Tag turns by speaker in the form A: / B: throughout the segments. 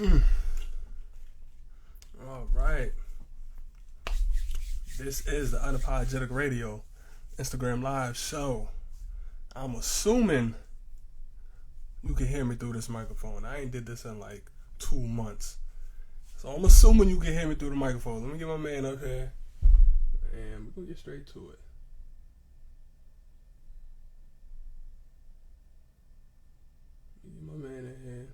A: All right. This is the Unapologetic Radio Instagram Live show. I'm assuming you can hear me through this microphone. I ain't did this in like 2 months. So I'm assuming you can hear me through the microphone. Let me get my man up here. And we're going to get straight to it. Get my man in here.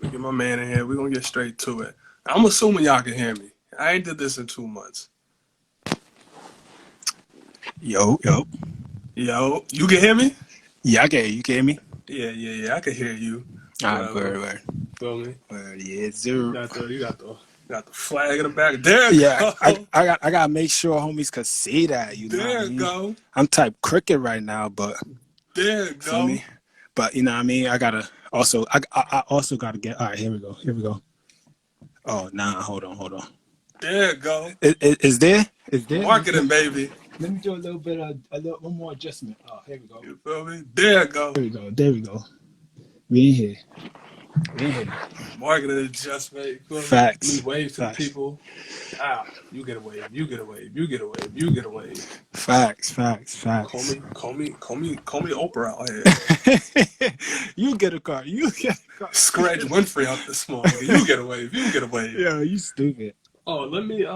A: Get my man in here. We're going to get straight to it. I'm assuming y'all can hear me. I ain't did this in 2 months.
B: Yo.
A: Yo, you can hear me?
B: Yeah, I can hear you. You can hear me?
A: Yeah. I can hear you.
B: All right, word.
A: Feel me?
B: Word, yeah,
A: You got the flag in the back. There
B: yeah,
A: go.
B: I gotta make sure homies could see that. You know what I mean?
A: Go.
B: I'm type cricket right now, but
A: there
B: feel
A: go.
B: me? But you know what I mean? I also gotta get. All right, here we go. Oh, nah, hold on.
A: There go.
B: Is there?
A: Marketing, baby.
B: Let me do one more adjustment. Oh, here we go.
A: You feel me? There go.
B: There we go. We in here.
A: Marketing adjustment.
B: Facts.
A: We wave to the people. You get a wave. You get a wave.
B: Facts.
A: Call me Oprah out
B: here. You get a car.
A: Scratch Winfrey out this morning. You get a wave.
B: Yeah, you stupid.
A: Oh, let me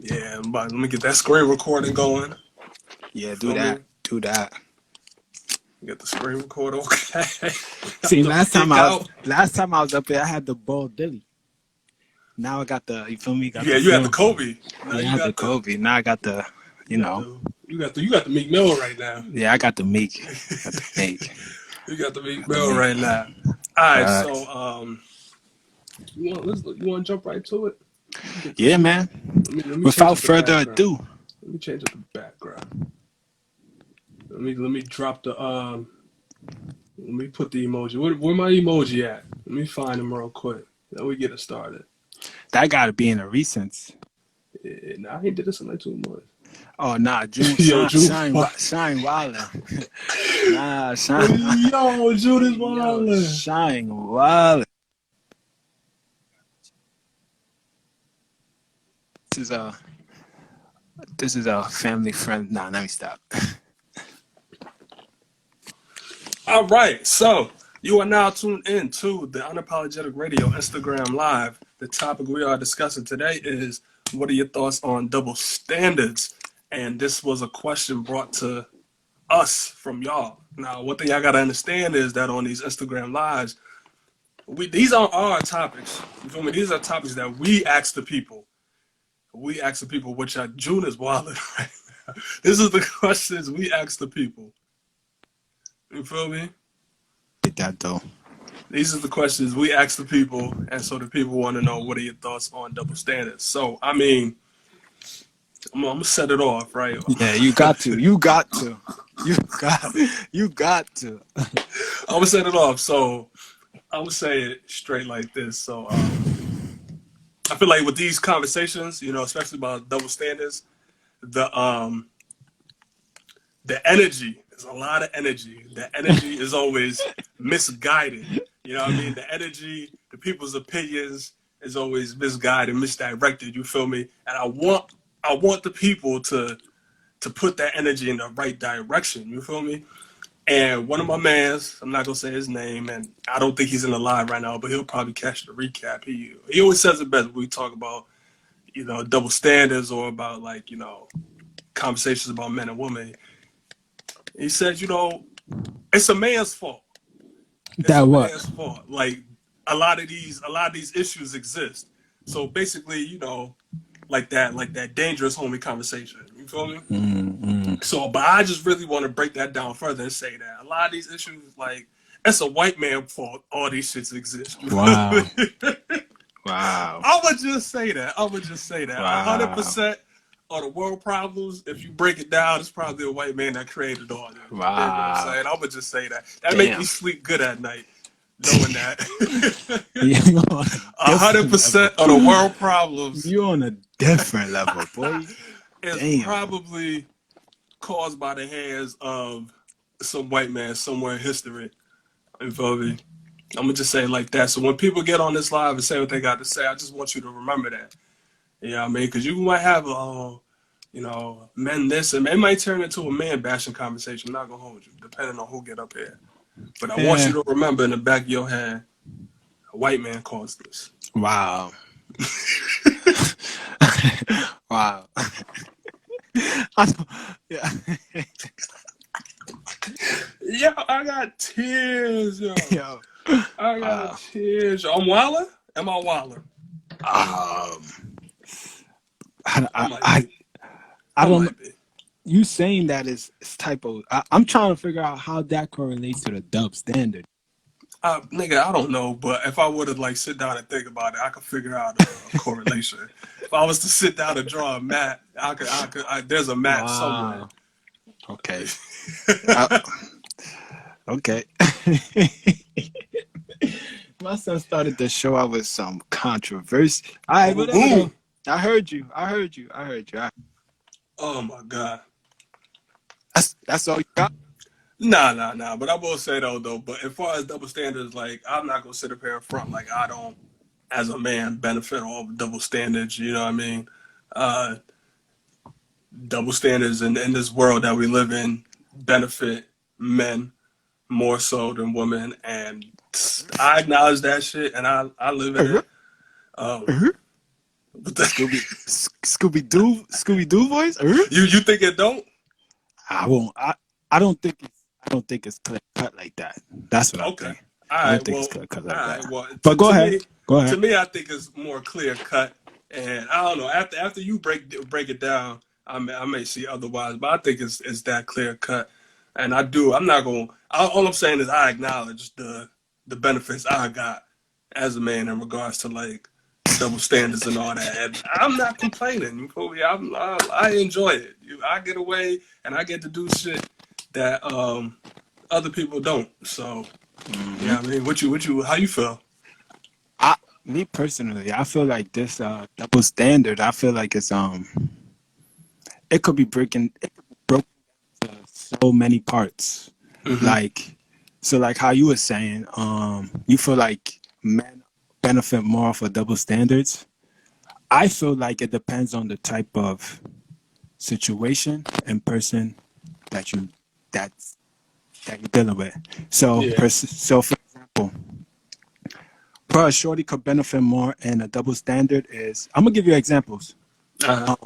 A: Yeah, but let me get that screen recording going.
B: Yeah, do that.
A: Get the screen record, okay.
B: See, last time I was up here, I had the bald dilly. Now I got the, you feel me?
A: You had the Kobe.
B: I had the Kobe. Now I got the, you know.
A: You got the Meek Mill right now.
B: Yeah, I got the Meek.
A: You got the Meek Mill right now. All right, so you want to jump right to it?
B: Yeah, man.
A: Let me
B: Without further ado,
A: let me change up the background. Let me drop the let me put the emoji. Where my emoji at? Let me find them real quick. Then we get it started.
B: That gotta be in the recents.
A: Yeah, nah, I ain't did this in like 2 months.
B: Oh nah, June. Shine Wildin'. Nah, Shine.
A: Yo, Judas Wildin'.
B: Shine Wildin'. This is a family friend. Nah, let me stop.
A: All right, so you are now tuned in to the Unapologetic Radio Instagram Live. The topic we are discussing today is, what are your thoughts on double standards? And this was a question brought to us from y'all. Now, one thing y'all got to understand is that on these Instagram Lives, these aren't our topics. You feel me? These are topics that we ask the people. We ask the people, which are June is wilding right now. This is the questions we ask the people. You feel me?
B: Get that though.
A: These are the questions we ask the people, and so the people want to know, what are your thoughts on double standards? So, I mean, I'm gonna set it off, right?
B: Yeah, you got to. I'm
A: gonna set it off. So, I'm gonna say it straight like this. So, I feel like with these conversations, you know, especially about double standards, the energy. There's a lot of energy. The energy is always misguided. You know what I mean? The energy, the people's opinions is always misguided, misdirected. You feel me? And I want the people to put that energy in the right direction. You feel me? And one of my mans, I'm not gonna say his name, and I don't think he's in the live right now, but he'll probably catch the recap. He always says it best when we talk about, you know, double standards or about, like, you know, conversations about men and women. He said, you know, it's a man's fault. Man's fault. Like, a lot of these issues exist. So basically, you know, like that dangerous homie conversation. You feel me?
B: Mm-hmm.
A: So, but I just really want to break that down further and say that a lot of these issues, like, it's a white man fault. All these shits exist.
B: Wow.
A: I would just say that.
B: Wow.
A: 100%. Or the world problems, if you break it down, it's probably a white man that created all that.
B: Wow.
A: You know what I'm saying? I would just say that. That makes me sleep good at night, knowing that. 100% of the world problems.
B: You're on a different level, boy.
A: It's probably caused by the hands of some white man somewhere in history. You feel me? I'm gonna just say it like that. So when people get on this live and say what they got to say, I just want you to remember that. You know what I mean? Because you might have, men this, and it might turn into a man bashing conversation. I'm not gonna hold you, depending on who get up here. But I want you to remember in the back of your head, a white man caused this.
B: Wow. Wow. Yeah.
A: Yo, I got tears, yo.
B: Yo.
A: I got tears. I'm wilder? Am I wilder?
B: I don't. You saying that is typo. I'm trying to figure out how that correlates to the dub standard.
A: Nigga, I don't know, but if I would have sit down and think about it, I could figure out a correlation. If I was to sit down and draw a map, I could. There's a map somewhere.
B: Okay. Okay. My son started the show out with some controversy. All right, whatever. I heard you.
A: Oh my God.
B: That's all you got?
A: Nah. But I will say though, but as far as double standards, I'm not gonna sit up here in front I don't, as a man, benefit off double standards. You know what I mean? Double standards in this world that we live in benefit men more so than women, and I acknowledge that shit, and I live in it. But
B: Scooby Doo voice?
A: You think it don't?
B: I won't. I don't think it's clear cut like that. That's what I think. I don't think it's clear cut like that.
A: Well,
B: but go ahead.
A: To me, I think it's more clear cut, and I don't know. After you break it down, I may see otherwise, but I think it's that clear cut, and I do. I'm not gonna. All I'm saying is I acknowledge the benefits I got as a man in regards to double standards and all that. And I'm not complaining. You feel me? I enjoy it. I get away and I get to do shit that other people don't. So yeah, I mean, what you how you feel?
B: Me personally, I feel like this double standard. I feel like it's it could be broken into so many parts. Mm-hmm. Like how you were saying, you feel like men benefit more for double standards. I feel like it depends on the type of situation and person that you're dealing with. So, so for example, a shorty could benefit more, and a double standard is. I'm gonna give you examples. Let's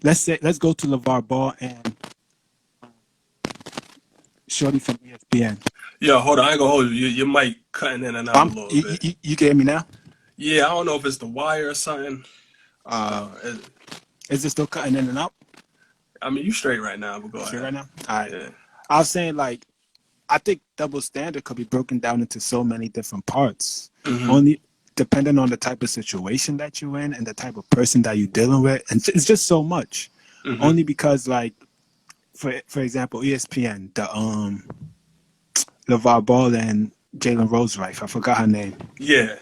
B: go to LeVar Ball and shorty from ESPN.
A: Yeah, hold on. I ain't gonna hold you. Your mic cutting in and out a little bit.
B: You can hear me now?
A: Yeah, I don't know if it's the wire or something.
B: Is it still cutting in and out?
A: I mean, you straight right now, but go ahead.
B: Straight right now? All right. Yeah. I was saying, I think double standard could be broken down into so many different parts. Mm-hmm. Only depending on the type of situation that you're in and the type of person that you're dealing with. And it's just so much. Mm-hmm. Only because, for example, ESPN, the LeVar Ball and Jalen Rose wife. I forgot her name.
A: Yeah.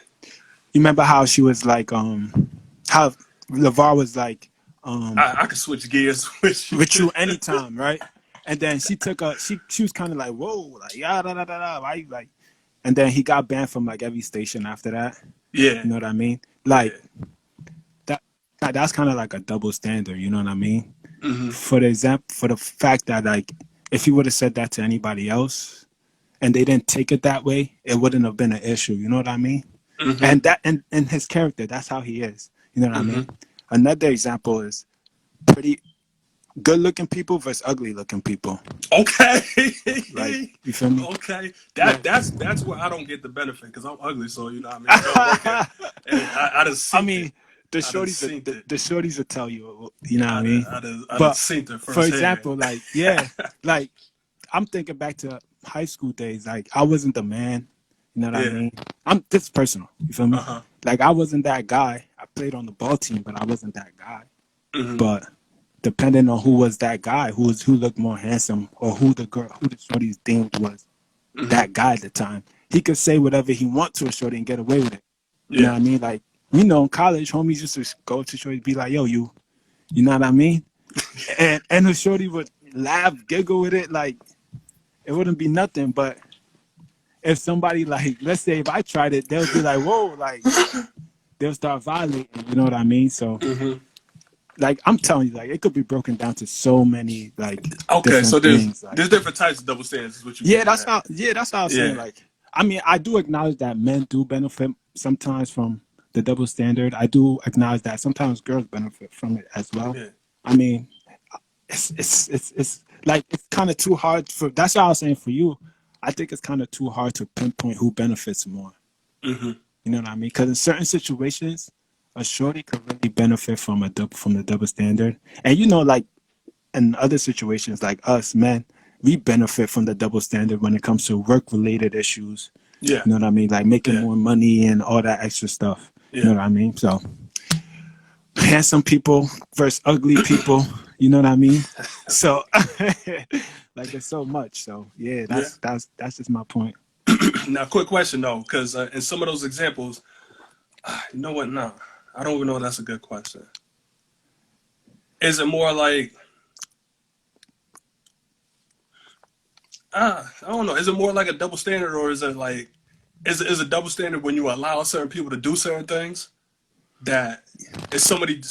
B: You remember how she was how LeVar was
A: I could switch gears
B: with you anytime, right? And then she took she was kind of like, whoa, right? And then he got banned from every station after that.
A: Yeah.
B: You know what I mean? That's kind of like a double standard, you know what I mean? Mm-hmm. For the fact that if he would have said that to anybody else and they didn't take it that way, it wouldn't have been an issue, you know what I mean? Mm-hmm. And that and his character, that's how he is. You know what I mean? Another example is pretty good looking people versus ugly looking people.
A: Okay.
B: You feel me?
A: Okay. That's where I don't get the benefit because I'm ugly, so you know what I mean? I just
B: the shorties will tell you, you know what I mean?
A: But for
B: example, I'm thinking back to high school days. I wasn't the man. You know what I mean? This is personal. You feel me? Uh-huh. I wasn't that guy. I played on the ball team, but I wasn't that guy. Mm-hmm. But depending on who was that guy, who looked more handsome, or who the shorties deemed was that guy at the time, he could say whatever he wants to a shorty and get away with it. You know what I mean? In college, homies used to go to shorty and be like, yo, you know what I mean? and the shorty would laugh, giggle with it, like it wouldn't be nothing. But if somebody like, let's say if I tried it, they'll be like, whoa, like they'll start violating. You know what I mean? So
A: Hmm.
B: like I'm telling you, like it could be broken down to so many like
A: Okay, so
B: different things. Like
A: there's different types of double standards. Is what you
B: yeah,
A: getting
B: that's
A: at?
B: how that's how I was saying.
A: Yeah,
B: Like I mean, I do acknowledge that men do benefit sometimes from the double standard. I do acknowledge that sometimes girls benefit from it as well.
A: yeah.
B: I mean, it's like it's kind of too hard for. That's what I was saying for you. I think it's kind of too hard to pinpoint who benefits more.
A: Hmm.
B: You know what I mean? Because in certain situations, a shorty could really benefit from from the double standard, and you know, like in other situations, like us men, we benefit from the double standard when it comes to work related issues.
A: Yeah,
B: You know what I mean? Like making
A: yeah,
B: more money and all that extra stuff. You
A: yeah,
B: know what I mean? So handsome people versus ugly people. You know what I mean? So like there's so much. So yeah,
A: yeah.
B: that's just my point.
A: Now, quick question though, because in some of those examples, you know what? No, I don't even know if that's a good question. Is it more like I don't know. Is it more like a double standard, or is it like is a double standard when you allow certain people to do certain things? That is somebody.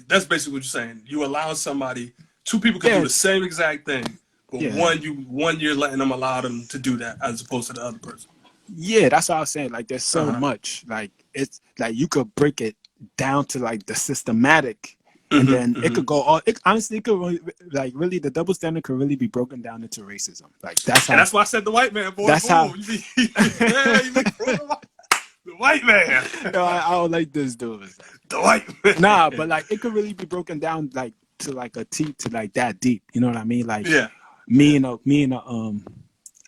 A: That's basically what you're saying. You allow somebody, two people could do
B: Yeah,
A: the same exact thing, but
B: yeah.
A: one you're letting them allow them to do that as opposed to the other person.
B: Yeah, that's what I was saying. Like, there's
A: Uh
B: so
A: huh.
B: much. Like, it's like you could break it down to like the systematic, and
A: Hmm.
B: then it
A: Hmm.
B: could go all. It, honestly, it could really, like really the double standard could really be broken down into racism. Like that's
A: And
B: how.
A: that's why I said the white man, boy.
B: That's how.
A: Boom. You be yeah, you be the white man.
B: Yo, I don't like this dude. It's like,
A: The white
B: nah,
A: man.
B: but like it could really be broken down like to like a T to like that deep. You know what I mean? Like
A: Yeah. Yeah.
B: me and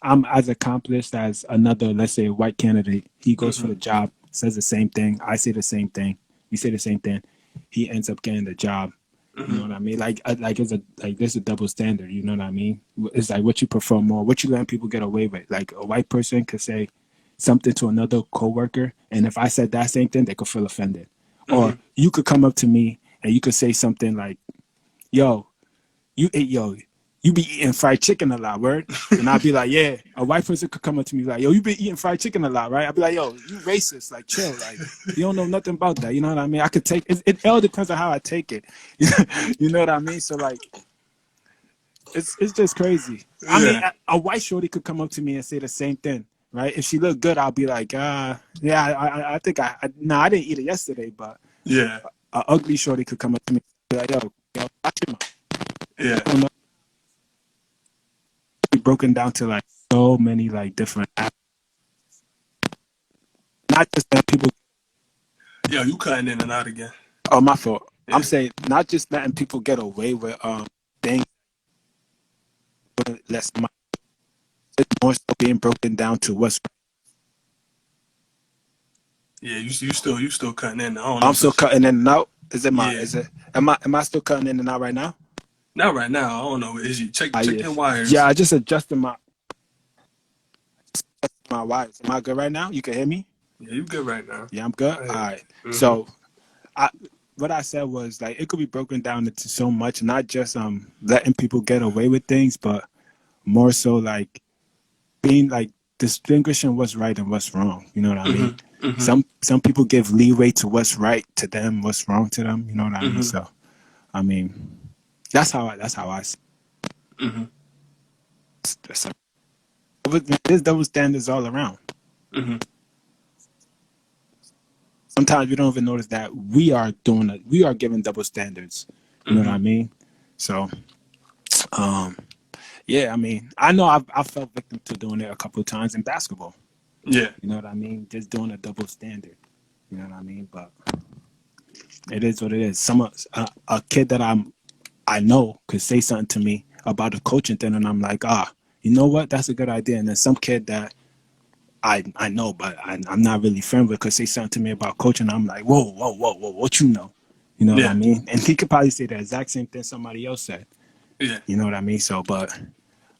B: I'm as accomplished as another, let's say, white candidate. He goes for
A: Hmm.
B: the job, says the same thing. I say the same thing. We say the same thing. He ends up getting the job. You know
A: Hmm.
B: what I mean? Like it's a like there's a double standard. You know what I mean? It's like what you prefer more, what you let people get away with. Like a white person could say something to another coworker, and if I said that same thing, they could feel offended. Or
A: Hmm.
B: you could come up to me and you could say something like, "Yo, yo, you be eating fried chicken a lot, word?" And I'd be like, yeah. A white person could come up to me like, yo, you been eating fried chicken a lot, right? I'd be like, yo, you racist, like chill, like you don't know nothing about that. You know what I mean? I could take it. It all depends on how I take it. You know what I mean? So like, it's just crazy. I mean,
A: Yeah.
B: a white shorty could come up to me and say the same thing, right? If she looked good, I'll be like, yeah, I think no, I didn't eat it yesterday, but
A: Yeah.
B: a ugly shorty could come up to me and be like, yo, watch your mouth.
A: Yeah.
B: You know, broken down to like so many like different not just that people.
A: Yeah. You cutting in and out again.
B: Oh, my fault. I'm
A: Yeah.
B: saying not just letting people get away with things, but less. It's more so being broken down to what's.
A: Yeah. You still cutting in. I don't know
B: I'm
A: if
B: still
A: it's
B: cutting in and out. Is it my?
A: yeah.
B: Is it? Am I still cutting in and out right now?
A: Not right now. I don't know. Is you check
B: Yeah.
A: your
B: Yeah,
A: wires?
B: I just adjusted my wires. Am I good right now? You can hear me?
A: Yeah, you good right now.
B: Yeah, I'm good.
A: I
B: All
A: hear
B: right.
A: you. Hmm.
B: So I what I said was like it could be broken down into so much, not just letting people get away with things, but more so like being like distinguishing what's right and what's wrong. You know what I
A: Hmm.
B: mean?
A: Hmm.
B: Some people give leeway to what's right to them, what's wrong to them. You know what I mean?
A: Hmm.
B: So I mean, that's how I see
A: Hmm.
B: it. There's double standards all around.
A: Hmm.
B: Sometimes we don't even notice that we are doing it. We are giving double standards. You know what
A: Hmm.
B: I mean? So um, yeah, I mean, I know I fell victim to doing it a couple of times in basketball.
A: Yeah.
B: You know what I mean? Just doing a double standard. You know what I mean? But it is what it is. A kid that I know could say something to me about a coaching thing, and I'm like, you know what? That's a good idea. And then some kid that I know, but I'm not really friend with, could say something to me about coaching. I'm like, whoa, what you know? You know what I
A: Yeah.
B: mean? And he could probably say the exact same thing somebody else said.
A: Yeah.
B: You know what I mean? So, but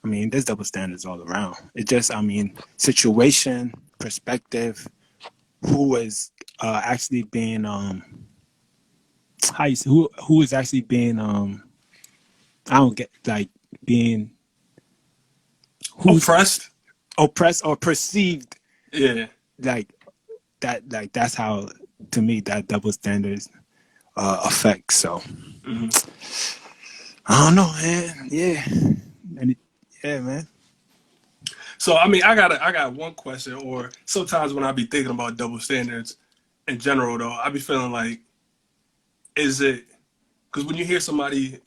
B: I mean, there's double standards all around. It just, I mean, situation, perspective, who is actually being who is actually being I don't get like being who's
A: Oppressed.
B: oppressed or perceived
A: Yeah.
B: like that. Like that's how to me that double standards affects. So
A: Hmm.
B: I don't know, man. Yeah, and yeah, man.
A: So I mean, I got one question. Or sometimes when I be thinking about double standards in general, though, I be feeling like, is it because when you hear somebody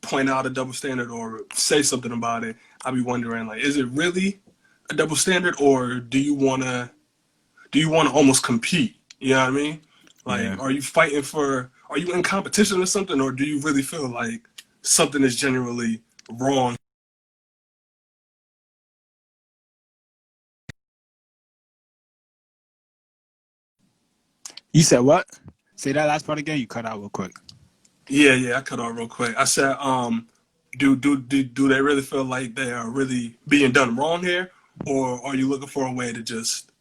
A: point out a double standard or say something about it, I be wondering like, is it really a double standard, or do you wanna almost compete? You know what I mean?
B: Yeah.
A: Like, are you in competition or something, or do you really feel like something is genuinely wrong?
B: You said what? Say that last part again. You cut out real quick.
A: Yeah, yeah, I cut off real quick. I said, do they really feel like they are really being done wrong here, or are you looking for a way to just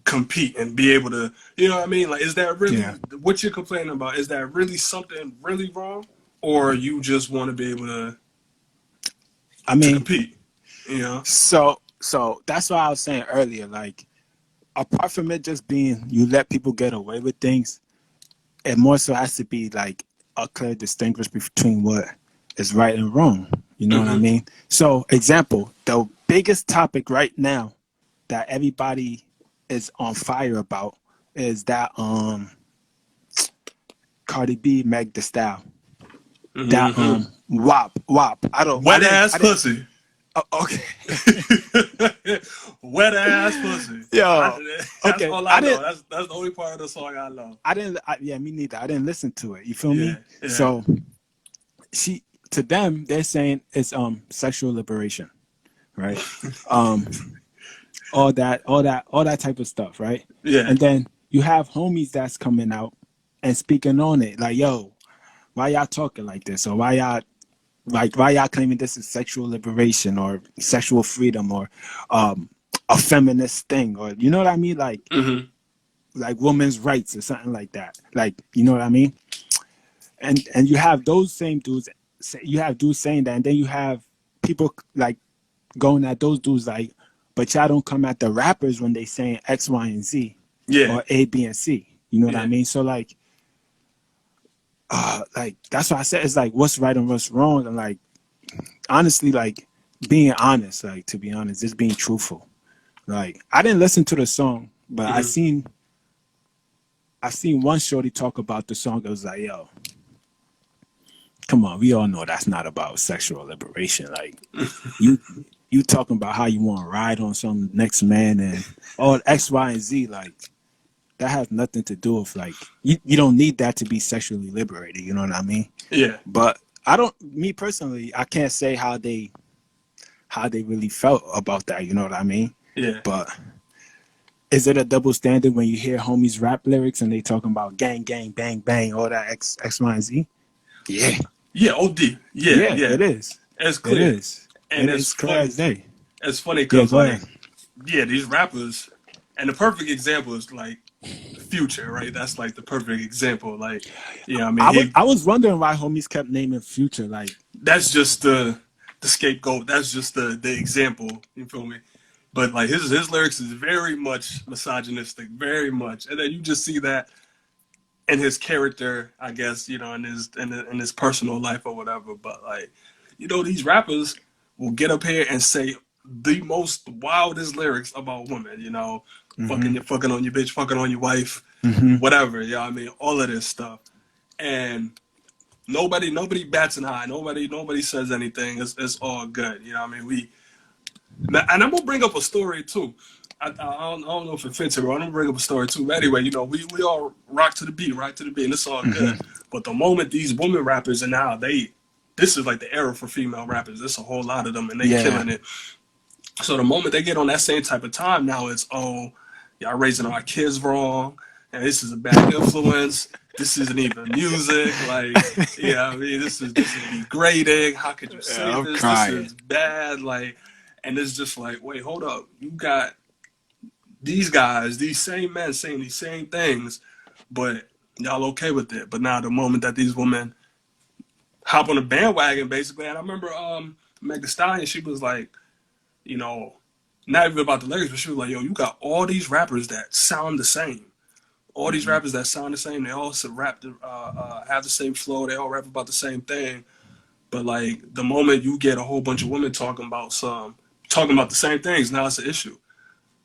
A: compete and be able to, you know what I mean? Like, is that
B: Yeah.
A: really what you're complaining about? Is that really something really wrong, or you just want to be able
B: I
A: to
B: mean,
A: compete? You know?
B: so that's what I was saying earlier. Like, apart from it just being you let people get away with things, it more so has to be like a clear distinguish between what is right and wrong. You know what I
A: Mm-hmm.
B: mean? So, example, the biggest topic right now that everybody is on fire about is that Cardi B Meg the Style. That
A: Mm-hmm.
B: WAP. I
A: Wet
B: didn't
A: ass pussy.
B: okay.
A: Wet ass pussy.
B: Yo,
A: That's
B: okay.
A: all I know. That's the only part of the song I know.
B: Yeah, me neither. I didn't listen to it. You feel
A: Yeah,
B: me?
A: yeah,
B: So she to them they're saying it's sexual liberation, right? Um all that type of stuff, right?
A: yeah.
B: And then you have homies that's coming out and speaking on it like, yo, why y'all talking like this, or why y'all claiming this is sexual liberation or sexual freedom or um a feminist thing, or you know what I mean,
A: Mm-hmm.
B: like women's rights or something like that, like you know what I mean. And you have those same dudes, you have dudes saying that, and then you have people like going at those dudes like, but y'all don't come at the rappers when they saying X, Y, and Z
A: Yeah,
B: or A, B, and C. You know what I
A: yeah.
B: mean? So like that's why I said it's like what's right and what's wrong, and like honestly, like being honest, like to be honest, just being truthful. Like I didn't listen to the song, but
A: Mm-hmm.
B: I seen one shorty talk about the song. It was like, yo, come on, we all know that's not about sexual liberation. Like you you talking about how you want to ride on some next man and all X, Y, and Z. Like that has nothing to do with like you don't need that to be sexually liberated. You know what I mean?
A: Yeah,
B: But I don't. Me personally, I can't say how they really felt about that. You know what I mean?
A: yeah.
B: But is it a double standard when you hear homies rap lyrics and they talking about gang, gang, bang, bang, all that X, Y, and Z? Yeah,
A: Yeah, OD. Yeah,
B: yeah,
A: yeah.
B: it is.
A: It's
B: It
A: clear.
B: is.
A: And
B: It
A: it's
B: is clear
A: funny.
B: as day.
A: It's funny
B: Yeah,
A: because,
B: go ahead.
A: like, yeah, these rappers, and the perfect example is, like, Future, right? That's, like, the perfect example. Like, you know what I mean?
B: I was wondering why homies kept naming Future like.
A: That's just the scapegoat. That's just the example. You feel me? But, like, his lyrics is very much misogynistic, very much. And then you just see that in his character, I guess, in his personal life or whatever. But like, these rappers will get up here and say the most wildest lyrics about women.
B: Mm-hmm,
A: Fucking on your bitch, fucking on your wife,
B: mm-hmm.
A: whatever. I mean, all of this stuff, and nobody bats an eye. Nobody says anything. It's all good. I mean, and I'm gonna bring up a story too. I don't know if it fits here, but I'm gonna bring up a story too. But anyway, we all rock to the beat, right to the beat, and it's all good.
B: Mm-hmm.
A: But the moment these women rappers and now this is like the era for female rappers. There's a whole lot of them, and they
B: Yeah,
A: killing it. So the moment they get on that same type of time, now it's, oh, y'all raising our kids wrong, and this is a bad influence. This isn't even music. Like, yeah, I mean, this is degrading. How could you say
B: I'm
A: this? This
B: crying.
A: is bad. Like, and it's just like, wait, hold up. You got these guys, these same men saying these same things, but y'all okay with it. But now the moment that these women hop on the bandwagon basically. And I remember Meg Thee Stallion, she was like, you know, not even about the lyrics, but she was like, yo, you got all these rappers that sound the same. All these
B: Mm-hmm.
A: rappers that sound the same, they all rap, have the same flow, they all rap about the same thing. But like the moment you get a whole bunch of women talking about the same things, now it's an issue.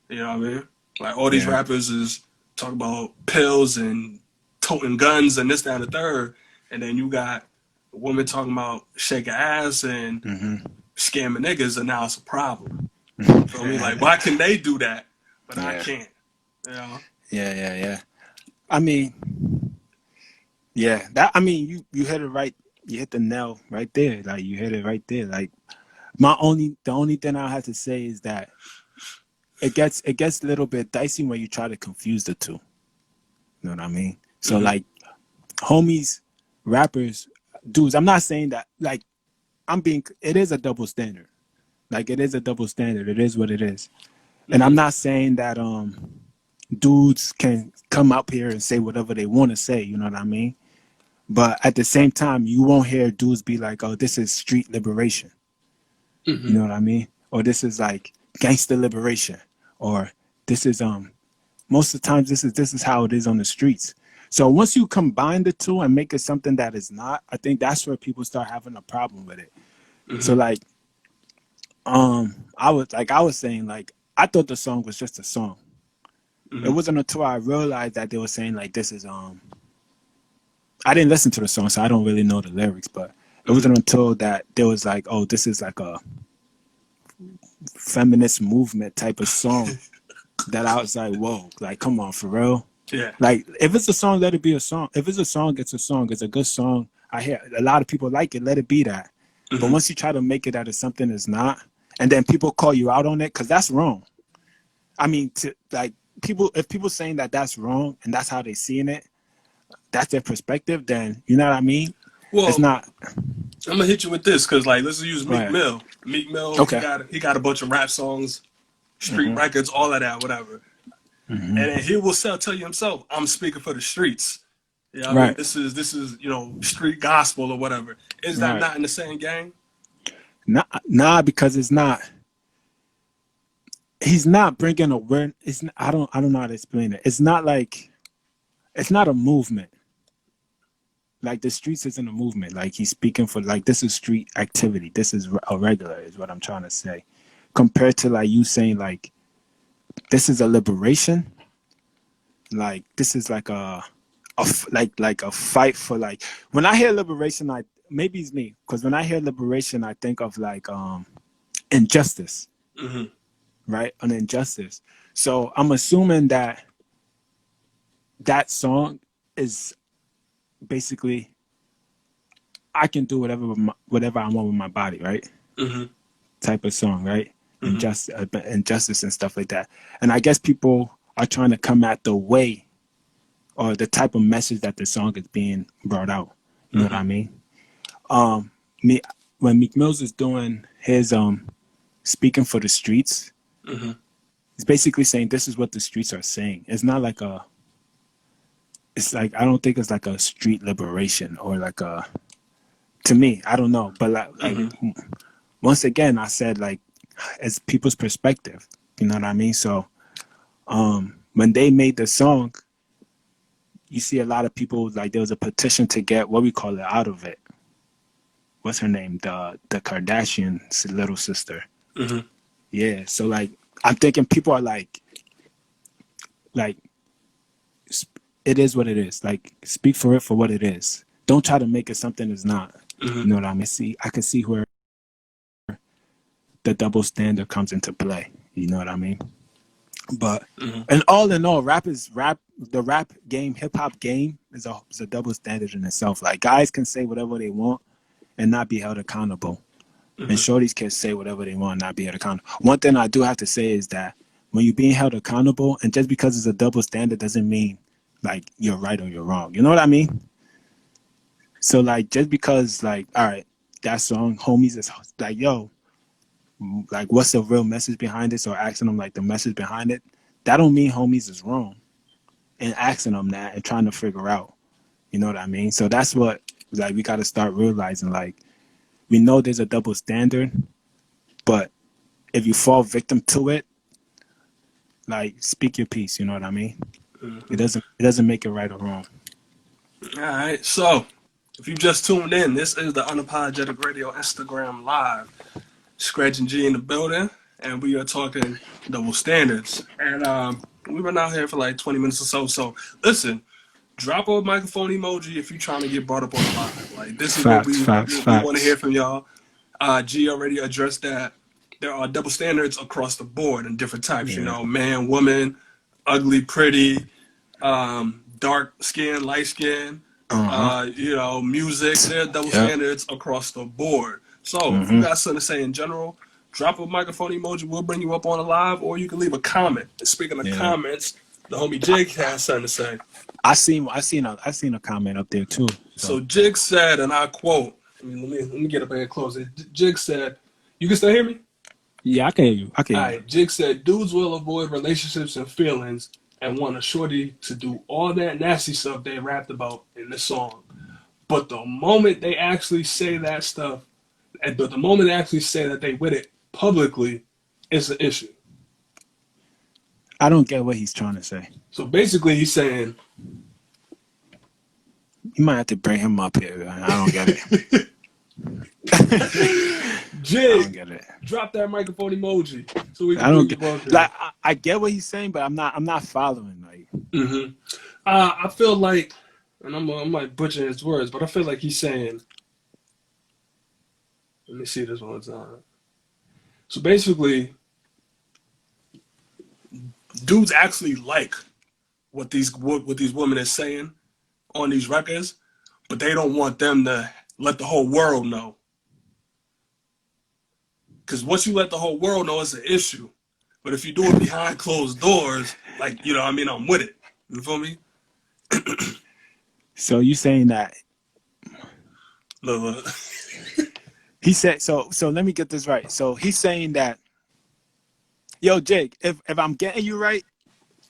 A: You know what I mean? Like all these
B: Yeah.
A: rappers is talking about pills and toting guns and this, that, and the third, and then you got a woman talking about shaking ass and
B: Mm-hmm.
A: scamming niggas, and now it's a problem. You feel me? Like why can they do that, but I
B: Yeah.
A: can't? You know?
B: Yeah. I mean, yeah. That I mean, you hit it right. You hit the nail right there. Like you hit it right there. Like the only thing I have to say is that it gets a little bit dicey when you try to confuse the two. You know what I mean? So
A: Mm-hmm.
B: like homies, rappers, dudes. I'm not saying that like it is a double standard. Like it is a double standard. It is what it is. And I'm
A: Mm-hmm.
B: not saying that dudes can come up here and say whatever they want to say, you know what I mean? But at the same time, you won't hear dudes be like, "Oh, this is street liberation." You
A: Mm-hmm.
B: know what I mean? Or this is like gangster liberation, or this is most of the times this is how it is on the streets. So once you combine the two and make it something that is not, I think that's where people start having a problem with it. So
A: Mm-hmm.
B: like I was saying like I thought the song was just a song. It
A: Mm-hmm.
B: wasn't until I realized that they were saying like this is I didn't listen to the song, so I don't really know the lyrics, but it
A: Mm-hmm.
B: wasn't until that there was like, oh, this is like a feminist movement type of song that I was like, whoa, like come on, for real.
A: Yeah.
B: Like if it's a song, let it be a song. If it's a song, it's a song. It's a good song. I hear a lot of people like it. Let it be that. But
A: Mm-hmm.
B: once you try to make it out of something it's not, and then people call you out on it, because that's wrong. I mean, to like if people saying that that's wrong and that's how they seeing it, that's their perspective. Then you know what I mean. It's
A: Well,
B: not
A: I'm gonna hit you with this because like let's use Meek
B: right.
A: Mill. Meek Mill,
B: Okay.
A: he got a bunch of rap songs, street
B: Mm-hmm.
A: records, all of that, whatever. And then
B: Mm-hmm.
A: he will tell you himself, I'm speaking for the streets. Yeah, I mean
B: Right.
A: this is street gospel or whatever. Is that
B: Right.
A: not in the same gang?
B: Nah, because it's not. He's not bringing awareness. I don't know how to explain it. It's not a movement. Like the streets isn't a movement. Like he's speaking for like this is street activity. This is a regular is what I'm trying to say. Compared to like you saying like this is a liberation. Like this is like like a fight for like when I hear liberation, I maybe it's me because when I hear liberation, I think of like injustice,
A: Mm-hmm.
B: right? An injustice. So I'm assuming that that song is basically I can do whatever I want with my body, right?
A: Mm-hmm.
B: Type of song, right?
A: Mm-hmm.
B: Injustice and stuff like that. And I guess people are trying to come at the way or the type of message that the song is being brought out. You know what
A: Mm-hmm.
B: I mean? Um, me when Meek Mills is doing his speaking for the streets,
A: Mm-hmm.
B: he's basically saying this is what the streets are saying. It's not like a. It's like I don't think it's like a street liberation or like a. To me, I don't know, but like
A: Mm-hmm.
B: once again, I said like it's people's perspective. You know what I mean? So when they made the song, you see a lot of people like there was a petition to get what we call it out of it. What's her name? The Kardashian's little sister.
A: Mm-hmm.
B: Yeah. So like I'm thinking people are like it is what it is. Like speak for it for what it is. Don't try to make it something it's not.
A: Mm-hmm.
B: You know what I mean? I can see where the double standard comes into play. You know what I mean? But
A: Mm-hmm.
B: and all in all, the rap game, hip hop game is a double standard in itself. Like guys can say whatever they want and not be held accountable. And
A: Mm-hmm.
B: shorties can say whatever they want and not be held accountable. One thing I do have to say is that when you're being held accountable, and just because it's a double standard doesn't mean like you're right or you're wrong. You know what I mean? So like just because like, all right, that song, homies is like, yo, like what's the real message behind this or asking them like the message behind it, that don't mean homies is wrong and asking them that and trying to figure out, you know what I mean? So that's what Like we got to start realizing, like, we know there's a double standard, but if you fall victim to it, like, speak your piece. You know what I mean? It doesn't make it right or wrong.
A: All right. So, if you just tuned in, this is the Unapologetic Radio Instagram Live. Scratching G in the building, and we are talking double standards. And we've been out here for like 20 minutes or so. So, listen, drop a microphone emoji if you're trying to get brought up on the live. Like, this is what
B: Facts,
A: we
B: facts,
A: we want to hear
B: facts.
A: from y'all. G already addressed that there are double standards across the board in different types. You
B: Yeah.
A: know, man, woman, ugly, pretty, dark skin, light skin.
B: Uh huh.
A: You know, music. There are double
B: Yep.
A: standards across the board. So if you
B: Mhm.
A: got something to say in general, drop a microphone emoji. We'll bring you up on a live, or you can leave a comment. And speaking of
B: Yeah.
A: comments, the homie Jig has something to say.
B: I seen a comment up there too.
A: So
B: So
A: Jig said, and I quote. Let me get up here close. Jig said, "You can still hear me."
B: yeah, I can hear you. I can
A: All
B: hear you.
A: right. Jig said, "Dudes will avoid relationships and feelings and want a shorty to do all that nasty stuff they rapped about in the song. But the moment they actually say that stuff, but the moment they actually say that they with it publicly, it's an issue."
B: I don't get what he's trying to say.
A: So basically, he's saying,
B: You might have to bring him up here. I don't get it. I don't
A: "Jig,
B: get it.
A: drop that microphone emoji so we
B: I
A: can
B: don't
A: bring you
B: get
A: both in."
B: like I get what he's saying, but I'm not following. Like,
A: Mm-hmm. I feel like, and I might butcher his words, but I feel like he's saying, let me see this one time. So basically, dudes actually like what these women are saying on these records, but they don't want them to let the whole world know. Because once you let the whole world know, it's an issue. But if you do it behind closed doors, like, you know, I mean, I'm with it. You feel me?
B: so you saying that
A: Look, look.
B: he said so? So let me get this right. So he's saying that, yo, Jake, if I'm getting you right,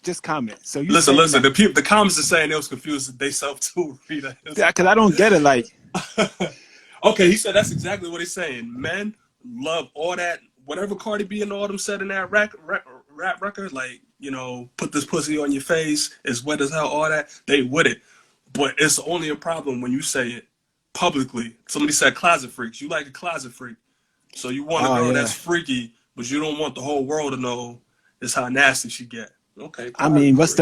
B: just comment. So you
A: Listen,
B: saying
A: listen.
B: that?
A: The comments are saying they was confused they self too. Rita.
B: Yeah, because I don't get it. Like,
A: Okay, he said that's exactly what he's saying. Men love all that, whatever Cardi B and all them said in that rap record, like, you know, put this pussy on your face, it's wet as hell, all that. They with it. But it's only a problem when you say it publicly. Somebody said closet freaks. You like a closet freak. So you want a
B: oh
A: girl
B: yeah.
A: that's freaky, but you don't want the whole world to know it's how nasty she get. Okay,
B: I
A: closet
B: mean,
A: freak.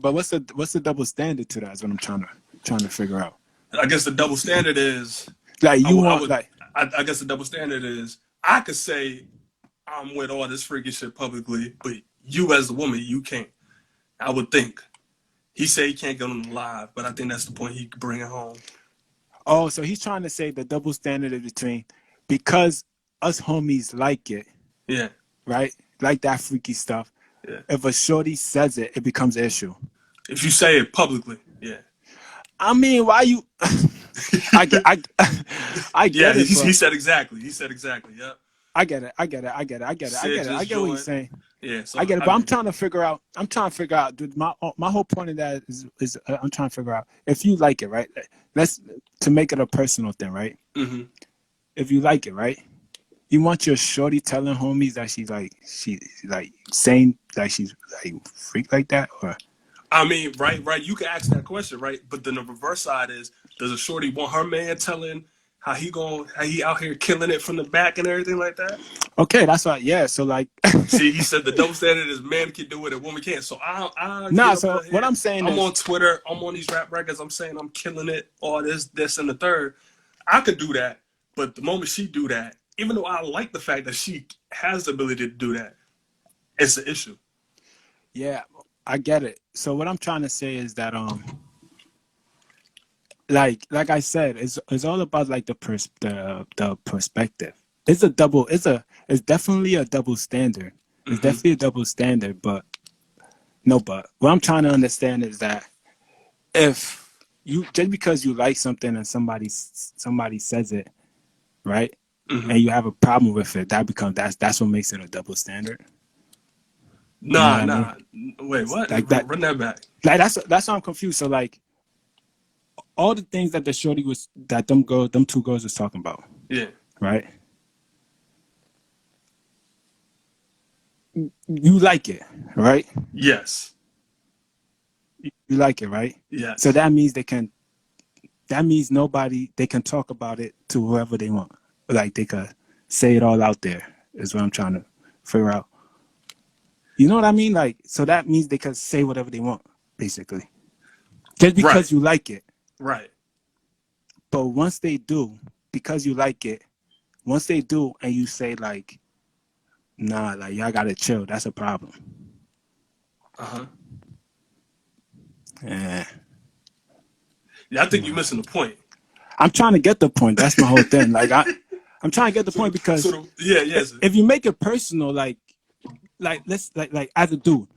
B: but what's the double standard to that? Is what I'm trying to figure out.
A: I guess the double standard is
B: Like
A: I
B: you
A: would, I
B: want
A: would,
B: like
A: I guess the double standard is I could say I'm with all this freaky shit publicly, but you as a woman, you can't. I would think. He said he can't get on the live, but I think that's the point he could bring it home.
B: oh, so he's trying to say the double standard is between because us homies like it,
A: Yeah,
B: right? Like that freaky stuff.
A: yeah.
B: If a shorty says it, it becomes an issue.
A: If you say it publicly, yeah.
B: I mean, why you? I get, I, I
A: Yeah,
B: get it,
A: he
B: but
A: said exactly. He said exactly, yeah.
B: I get it. I get it. I get it. I get it. I
A: Sid
B: get it. I
A: just
B: get what he's
A: joined.
B: saying.
A: Yeah, so,
B: I get it,
A: I
B: but I'm
A: mean,
B: trying to figure out. Dude, my whole point of that is I'm trying to figure out if you like it, right? Let's to make it a personal thing, right?
A: mm-hmm.
B: If you like it, right? You want your shorty telling homies that she's like saying that she's like freak like that, or
A: I mean, right. You can ask that question, right? But then the reverse side is, does a shorty want her man telling how he out here killing it from the back and everything like that?
B: okay, that's why. Yeah, so like,
A: See, he said the double standard is men can do it and women can't. So I get
B: nah.
A: up
B: So
A: in
B: what
A: here.
B: I'm saying
A: I'm
B: is,
A: on Twitter. I'm on these rap records. I'm saying I'm killing it. All this, and the third. I could do that, but the moment she do that, even though I like the fact that she has the ability to do that, it's an issue.
B: yeah, I get it. So what I'm trying to say is that like I said, it's all about like the perspective. It's definitely a double standard. It's
A: Mm-hmm.
B: definitely a double standard, but no, but what I'm trying to understand is that if you just because you like something and somebody says it, right?
A: Mm-hmm.
B: And you have a problem with it, that's what makes it a double standard. You know what
A: Nah,
B: I mean?
A: nah. Wait, what?
B: Like that
A: Run that back.
B: like that's why I'm confused. So like all the things that the shorty was that them two girls was talking about,
A: Yeah.
B: right? You like it, right?
A: Yes.
B: You like it, right? So
A: Yes.
B: that means they can talk about it to whoever they want. Like they could say it all out there is what I'm trying to figure out. You know what I mean? Like, so that means they can say whatever they want, basically. Just
A: Right.
B: because you like it.
A: Right.
B: But once they do, because you like it, once they do and you say like, nah, like y'all gotta chill, that's a problem.
A: Uh-huh.
B: Yeah.
A: Yeah, I think you're missing the point.
B: I'm trying to get the point. That's my whole thing. Like I'm trying to get the point because
A: Yeah, yes.
B: if you make it personal, like let's like as a dude,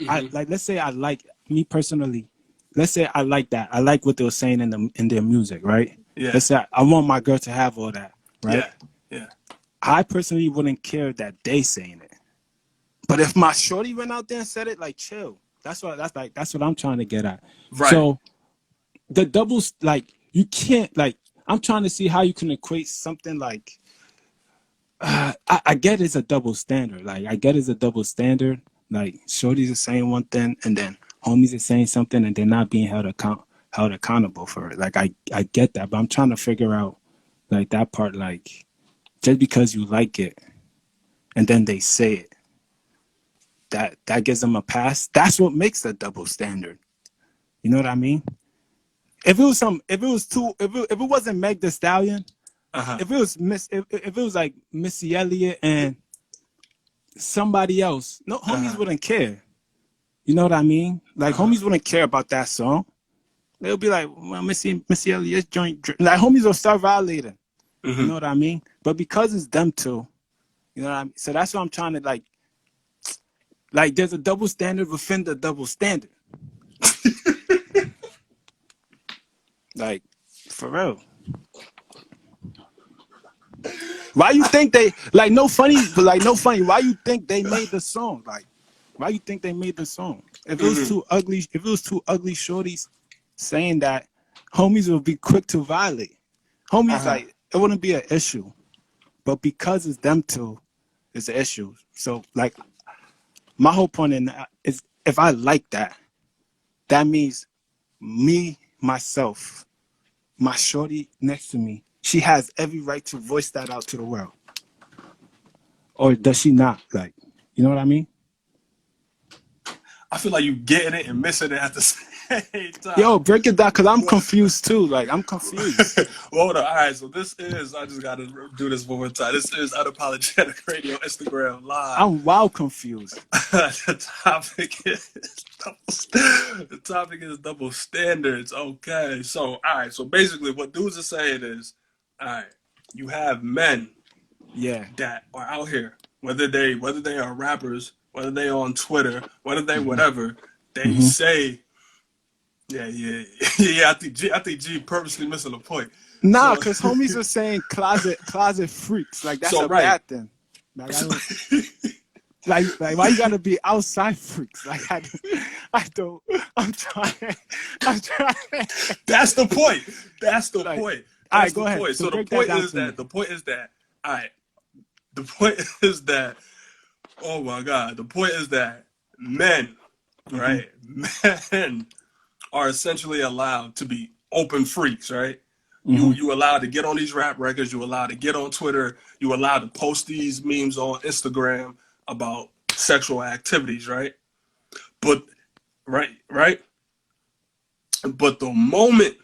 B: I
A: Mm-hmm.
B: like let's say I like me personally. Let's say I like that. I like what they were saying in their music, right?
A: Yeah.
B: Let's say I want my girl to have all that, right?
A: Yeah. Yeah.
B: I personally wouldn't care that they saying it. But if my shorty went out there and said it, like chill. That's what I'm trying to get at.
A: Right.
B: So the doubles, like you can't like. I'm trying to see how you can equate something like. I get it's a double standard. Like I get it's a double standard. Like shorties are saying one thing and then homies are saying something and they're not being held accountable for it. Like I get that, but I'm trying to figure out like that part. Like just because you like it and then they say it, that gives them a pass. That's what makes a double standard. You know what I mean? If it wasn't Meg The Stallion,
A: Uh-huh.
B: if it was like Missy Elliott and somebody else, no homies
A: Uh-huh.
B: wouldn't care. You know what I mean? Like
A: Uh-huh.
B: homies wouldn't care about that song. They'll be like, well, Missy Elliott's joint. Like homies will start violating. You
A: Mm-hmm.
B: know what I mean? But because it's them two, you know what I mean? So that's what I'm trying to like there's a double standard within the double standard. Like, for real. Why you think they like no funny, but like no funny? Why you think they made the song? Like, why you think they made the song? If it was
A: Mm-hmm.
B: two ugly shorties saying that, homies would be quick to violate. Homies
A: Uh-huh.
B: like it wouldn't be an issue, but because it's them two, it's an issue. So like, my whole point in that is if I like that, that means me myself, my shorty next to me, she has every right to voice that out to the world. Or does she not? Like, you know what I mean?
A: I feel like you getting it and missing it at the same time.
B: Yo, break it down because I'm confused too. Like, I'm confused.
A: Well, hold on. All right, so this is, I just got to do this one more time. This is Unapologetic Radio, Instagram Live.
B: I'm wild confused.
A: the topic is double standards. Okay, so all right, so basically, what dudes are saying is, all right, you have men
B: Yeah.
A: that are out here, whether they are rappers, whether they on Twitter, whether they whatever, they say, yeah. I think G purposely missing the point.
B: Nah,
A: So,
B: because homies are saying closet freaks. Like, that's
A: so
B: a
A: right.
B: bad thing. Like, I don't. Like, why you gotta be outside freaks? Like, I don't. I'm trying. I'm trying.
A: That's the point. That's the
B: Like,
A: point.
B: all
A: That's
B: right, go
A: the
B: ahead.
A: point.
B: So
A: So the
B: break that
A: point
B: down
A: is
B: for me.
A: that all right. The point is that oh my god. The point is that men, right? Men are essentially allowed to be open freaks, right? You allowed to get on these rap records. You allowed to get on Twitter. You allowed to post these memes on Instagram about sexual activities, right? But right. But the moment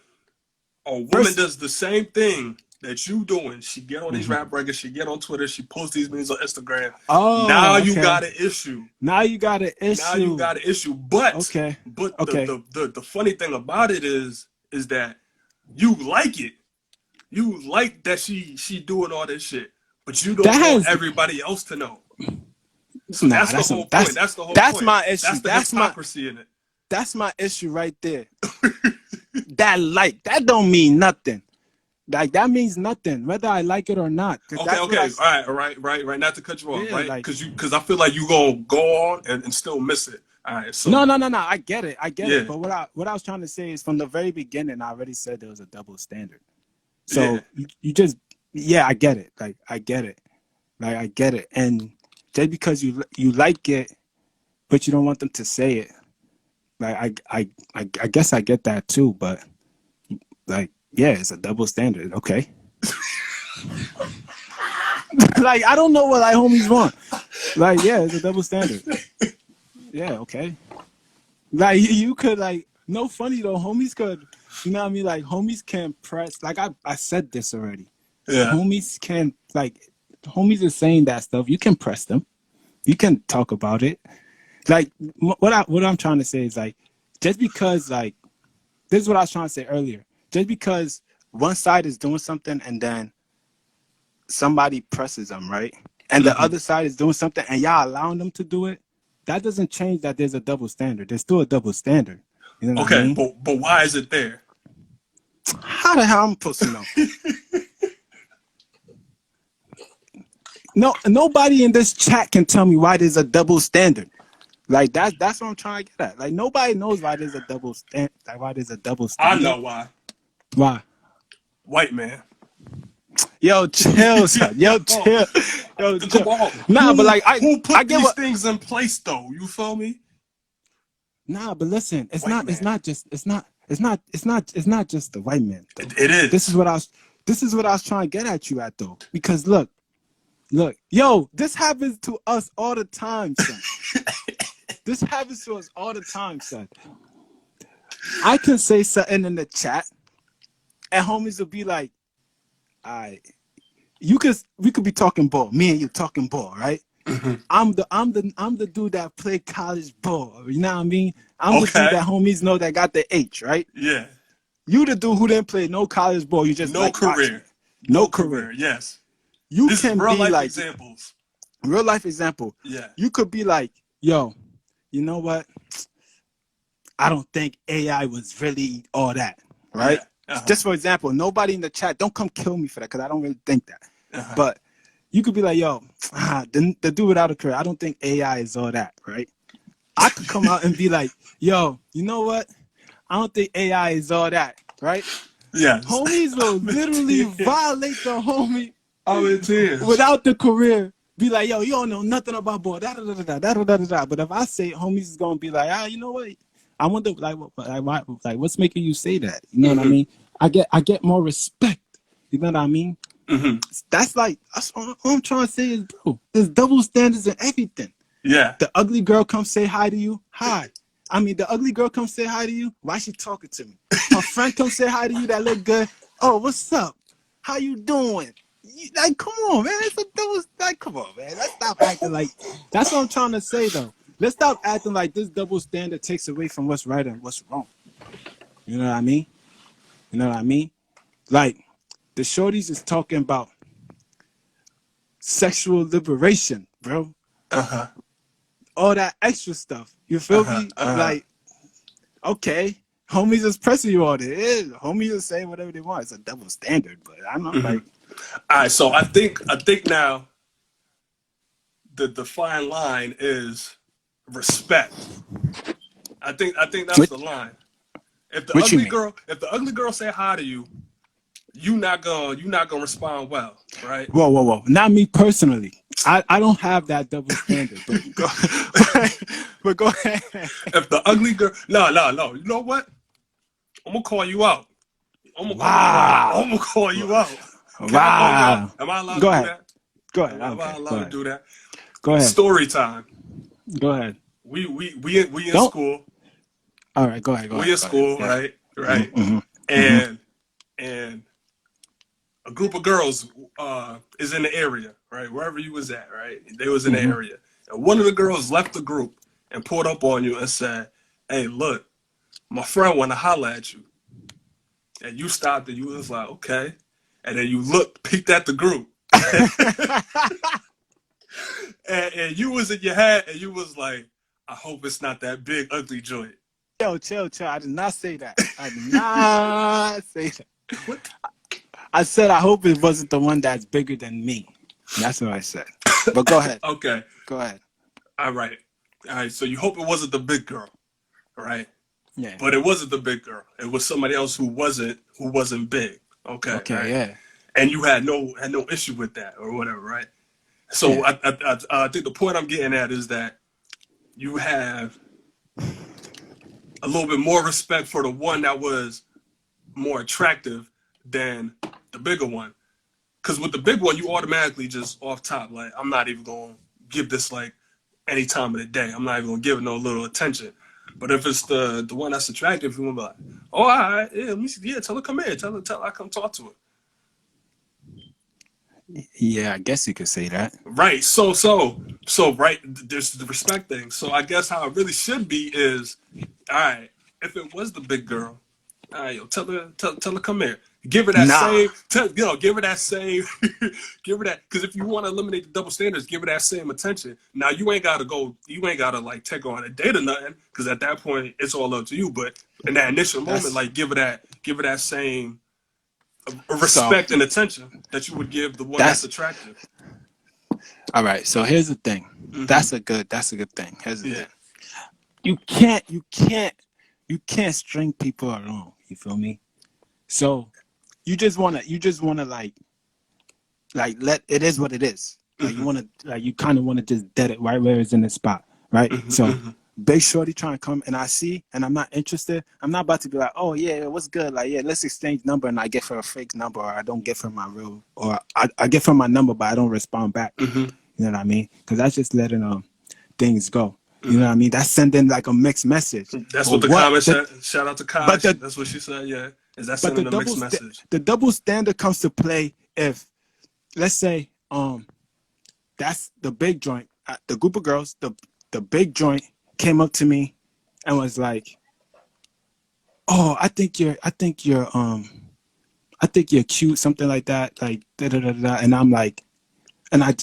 A: a woman
B: First,
A: does the same thing that you doing, she get on these rap records, she get on Twitter, she posts these memes on Instagram. Now
B: oh,
A: you
B: okay.
A: got an issue.
B: Now you got an
A: Now you
B: issue.
A: got an issue. But
B: Okay.
A: but
B: Okay.
A: the funny thing about it is that you like it. You like that she doing all this shit, but you
B: That
A: don't want
B: has
A: everybody else to know. So
B: nah.
A: that's the whole point. That's the whole
B: That's
A: point.
B: my issue.
A: That's the hypocrisy in it.
B: That's my issue right there. That don't mean nothing. Like that means nothing whether I like it or not. Cause
A: Okay,
B: that's what I.
A: all right. Not to cut you off,
B: Yeah,
A: right?
B: like
A: Because I feel like you gonna go on and still miss it. All right. So
B: No. I get it.
A: yeah,
B: But what I was trying to say is from the very beginning, I already said there was a double standard.
A: yeah.
B: So you just, yeah, I get it. Like I get it. Like I get it. And just because you like it, but you don't want them to say it. Like I guess I get that too. But like, yeah, it's a double standard. Okay. Like I don't know what like homies want. Like yeah, it's a double standard. Yeah. Okay. Like you could like no funny though. Homies could, you know what I mean? Like homies can press. Like I said this already.
A: Yeah.
B: Homies can like homies are saying that stuff. You can press them. You can talk about it. Like what I'm trying to say is like just because like this is what I was trying to say earlier. Just because one side is doing something and then somebody presses them, right? And the other side is doing something and y'all allowing them to do it, that doesn't change that there's a double standard. There's still a double standard. You know what I
A: Okay,
B: mean?
A: but why is it there?
B: How the hell I'm supposed to know? No, nobody in this chat can tell me why there's a double standard. Like that's what I'm trying to get at. Like nobody knows why there's a double standard. Like why there's a double
A: I
B: standard.
A: know why.
B: Why?
A: White man.
B: Yo, chill, son. Yo, chill. Yo,
A: Come
B: chill.
A: on.
B: Nah, but like
A: who put
B: I get
A: these
B: what.
A: things in place though? You feel me?
B: Nah, but listen, it's
A: White
B: not.
A: man.
B: It's not just. It's not just the white man. Though.
A: It is.
B: This is what I was trying to get at you at though. Because look, yo, this happens to us all the time, son. This happens to us all the time, son. I can say something in the chat, and homies will be like, we could be talking ball. Me and you talking ball, right?
A: Mm-hmm.
B: I'm the dude that played college ball. You know what I mean? I'm the dude that homies know that got the H, right?
A: Yeah.
B: You the dude who didn't play no college ball. You just
A: No
B: like
A: career.
B: No career.
A: Yes.
B: You
A: this
B: can
A: is real
B: be
A: life
B: like
A: examples.
B: real life example.
A: Yeah.
B: You could be like, yo, you know what? I don't think AI was really all that, right?
A: Yeah. Uh-huh.
B: Just for example, nobody in the chat, don't come kill me for that because I don't really think that. But you could be like, yo, the dude without a career, I don't think AI is all that, right? I could come out and be like, yo, you know what? I don't think AI is all that, right?
A: Yes.
B: Homies will literally violate the homie
A: tears.
B: without the career. Be like, yo, you don't know nothing about ball. Da, da, da, da, da, da, da, da. But if I say homies is gonna be like, you know what? I wonder, what's making you say that? You know what I mean? I get more respect. You know what I mean?
A: Mm-hmm.
B: That's all I'm trying to say is, bro, there's double standards in everything.
A: Yeah.
B: The ugly girl comes say hi to you. Hi. I mean, the ugly girl comes say hi to you. Why she talking to me? Her friend comes say hi to you that look good. Oh, what's up? How you doing? Like, come on, man. It's a double. Like, come on, man. Let's stop acting like. That's what I'm trying to say, though. Let's stop acting like this double standard takes away from what's right and what's wrong. You know what I mean? You know what I mean? Like, the shorties is talking about sexual liberation, bro. All that extra stuff. You feel me? Like, okay, homies is pressing you on it. Homies is saying whatever they want. It's a double standard, but I'm not like.
A: All right, so I think now the fine line is respect. I think that's the line. If the ugly girl say hi to you, you not gonna respond well, right?
B: Whoa. Not me personally. I don't have that double standard, but go ahead.
A: If the ugly girl, no. You know what? I'm gonna call you out. I'm gonna call you out.
B: Wow.
A: Am I allowed to
B: do
A: that?
B: Go ahead.
A: Am I allowed to do that?
B: Go ahead.
A: Story time.
B: Go ahead.
A: We in school.
B: All right, go ahead.
A: We in school, right? Right. And a group of girls is in the area, right? Wherever you was at, right? They was in the area. And one of the girls left the group and pulled up on you and said, "Hey, look, my friend want to holler at you." And you stopped and you was like, "Okay." And then you peeked at the group. and you was in your head and you was like, "I hope it's not that big, ugly joint."
B: Yo, chill. I did not say that. I did not say that.
A: What?
B: I said I hope it wasn't the one that's bigger than me. That's what I said. But go ahead.
A: Okay.
B: Go ahead.
A: All right. All right, so you hope it wasn't the big girl, right?
B: Yeah.
A: But it wasn't the big girl. It was somebody else who wasn't big. Okay,
B: Okay.
A: right?
B: Yeah.
A: And you had no issue with that or whatever, right? So
B: Yeah.
A: I think the point I'm getting at is that you have a little bit more respect for the one that was more attractive than the bigger one. Because with the big one, you automatically just off top, like, I'm not even going to give this like any time of the day. I'm not even going to give it no little attention. But if it's the one that's attractive, you're going to be like, oh, all right, yeah, let me see. Yeah, tell her come here. Tell her I come talk to her.
B: Yeah. I guess you could say that.
A: Right. So right. There's the respect thing. So I guess how it really should be is, all right. If it was the big girl, all right, yo, tell her come here. Give her that
B: Nah.
A: same. Give her that same. Give her that because if you want to eliminate the double standards, give her that same attention. Now you ain't gotta go. You ain't gotta like take her on a date or nothing because at that point it's all up to you. But in that initial moment,
B: That's
A: like give her that same
B: so.
A: respect and attention that you would give the one that's
B: That's
A: attractive.
B: all right. So here's the thing.
A: Mm-hmm.
B: That's a good thing. Here's the
A: Yeah.
B: thing. You can't string people along. You feel me? So you just wanna like let it is what it is. Like you
A: Mm-hmm.
B: wanna like you kind of wanna just dead it right where it's in the spot, right?
A: Mm-hmm.
B: So
A: Mm-hmm.
B: big shorty trying to come and I see and I'm not interested. I'm not about to be like, oh yeah, what's good? Like yeah, let's exchange number and I give her a fake number or I don't give her my real or I give her my number but I don't respond back.
A: Mm-hmm.
B: You know what I mean? Because that's just letting things go. You know what I
A: Mm-hmm.
B: mean? That's sending like a mixed message.
A: That's
B: But
A: what the
B: what
A: comment
B: the
A: shout out to
B: but
A: Kosh.
B: the
A: That's what she said. Yeah, is that
B: but the
A: sending a mixed message?
B: the double standard comes to play if let's say that's the big joint. The group of girls, the big joint came up to me and was like, "Oh, I think you're cute, something like that, like da da da da." And I'm like, I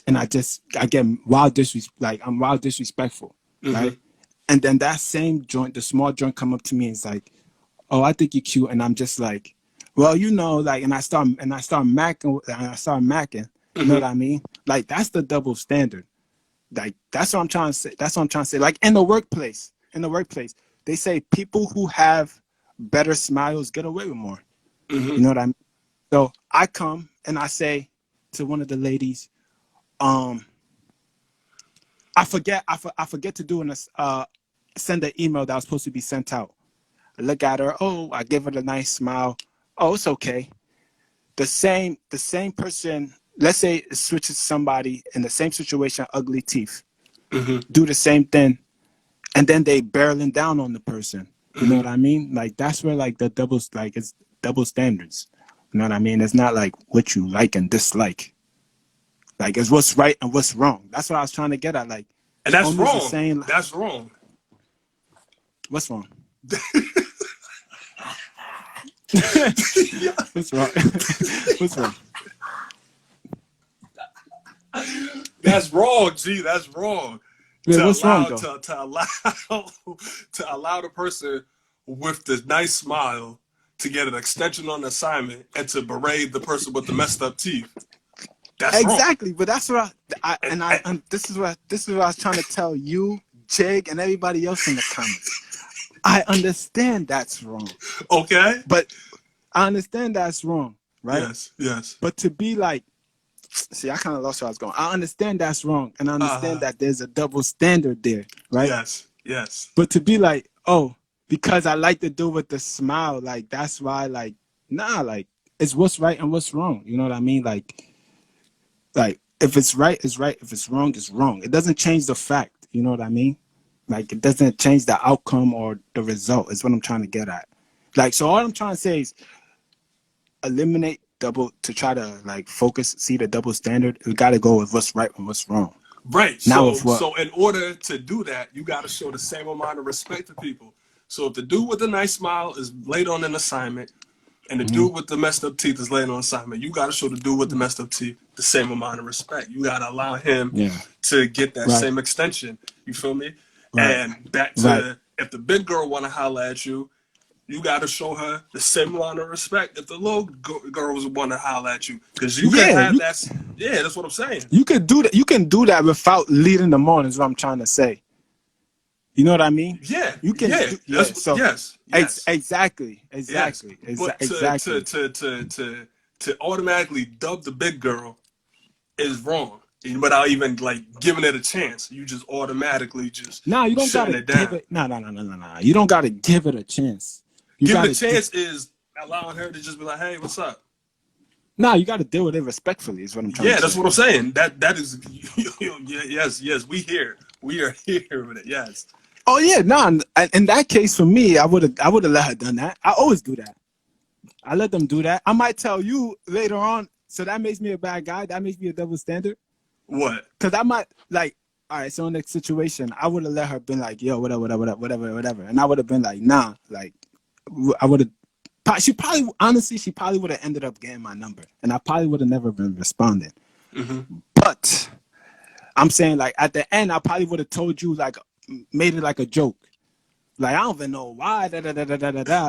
B: get wild like I'm wild disrespectful,
A: Mm-hmm.
B: right? And then that same joint, the small joint, come up to me and it's like, "Oh, I think you're cute," and I'm just like, "Well, like," and I start macking. You know what
A: Mm-hmm.
B: I mean? Like that's the double standard. Like that's what I'm trying to say. That's what I'm trying to say. Like in the workplace, they say people who have better smiles get away with more.
A: Mm-hmm.
B: You know what I mean? So I come and I say to one of the ladies, um, I forget to do send an email that was supposed to be sent out. I look at her. Oh, I give her the nice smile. Oh, it's okay. The same person. Let's say it switches somebody in the same situation, ugly teeth.
A: Mm-hmm.
B: Do the same thing, and then they barreling down on the person. You know
A: Mm-hmm.
B: what I mean? Like that's where like the doubles like it's double standards. You know what I mean? It's not like what you like and dislike. Like it's what's right and what's wrong. That's what I was trying to get at. Like
A: And that's
B: homies are
A: wrong.
B: saying,
A: That's wrong.
B: what's wrong? What's wrong? What's wrong?
A: That's wrong. Gee, that's wrong.
B: Yeah,
A: To
B: what's wrong
A: allow
B: though?
A: to allow to allow the person with the nice smile to get an extension on assignment and to berate the person with the messed up teeth. That's wrong.
B: Exactly, but that's what
A: And,
B: this is what I was trying to tell you, Jig, and everybody else in the comments. I understand that's wrong,
A: okay.
B: but I understand that's wrong, right?
A: Yes. Yes.
B: But to be like, see, I kind of lost where I was going. I understand that's wrong, and I understand that there's a double standard there, right?
A: Yes. Yes.
B: But to be like, oh, because I like to do with the smile, like that's why, like, nah, like it's what's right and what's wrong. You know what I mean? Like if it's right, it's right. If it's wrong, it's wrong. It doesn't change the fact. You know what I mean? Like it doesn't change the outcome or the result. Is what I'm trying to get at. Like so, all I'm trying to say is eliminate double to try to like focus, see the double standard. We got to go with what's right and what's wrong.
A: Right.
B: Now
A: So
B: with what?
A: so in order to do that, you got to show the same amount of respect to people. So if the dude with the nice smile is late on an assignment, and the dude with the messed up teeth is late on assignment, you got to show the dude with the messed up teeth the same amount of respect. You got to allow him
B: Yeah.
A: to get that
B: Right.
A: same extension. You feel me?
B: Right.
A: And back to
B: Right.
A: if the big girl want to holler at you, you got to show her the same amount of respect if the little girls want to holler at you. Because you can
B: Yeah,
A: have that. Yeah, that's what I'm saying.
B: you could do that. You can do that without leading them on. Is what I'm trying to say. You know what I mean?
A: Yeah,
B: You can
A: yeah.
B: do, yeah.
A: That's
B: So
A: yes, yes,
B: exactly,
A: yes. But
B: exactly.
A: to automatically dub the big girl is wrong. Without even like giving it a chance, you just automatically just
B: Nah, you don't
A: shutting
B: gotta
A: it
B: give
A: down.
B: it. No. You don't gotta give it a chance. You
A: Giving a
B: gotta.
A: chance is allowing her to just be like, "Hey, what's up?"
B: Nah, you gotta deal with it respectfully. Is what I'm trying
A: Yeah,
B: to
A: that's
B: say.
A: what I'm saying. That is yes, yes. We are here with it. Yes.
B: Oh yeah, nah. In that case, for me, I would have let her done that. I always do that. I let them do that. I might tell you later on. So that makes me a bad guy. That makes me a double standard.
A: What?
B: Cause I might like. All right, so in that situation, I would have let her been like, yo, whatever, and I would have been like, nah, like, I would have. She probably, honestly, she probably would have ended up getting my number, and I probably would have never been responding.
A: Mm-hmm.
B: But I'm saying, like, at the end, I probably would have told you, like, made it like a joke. Like, I don't even know why,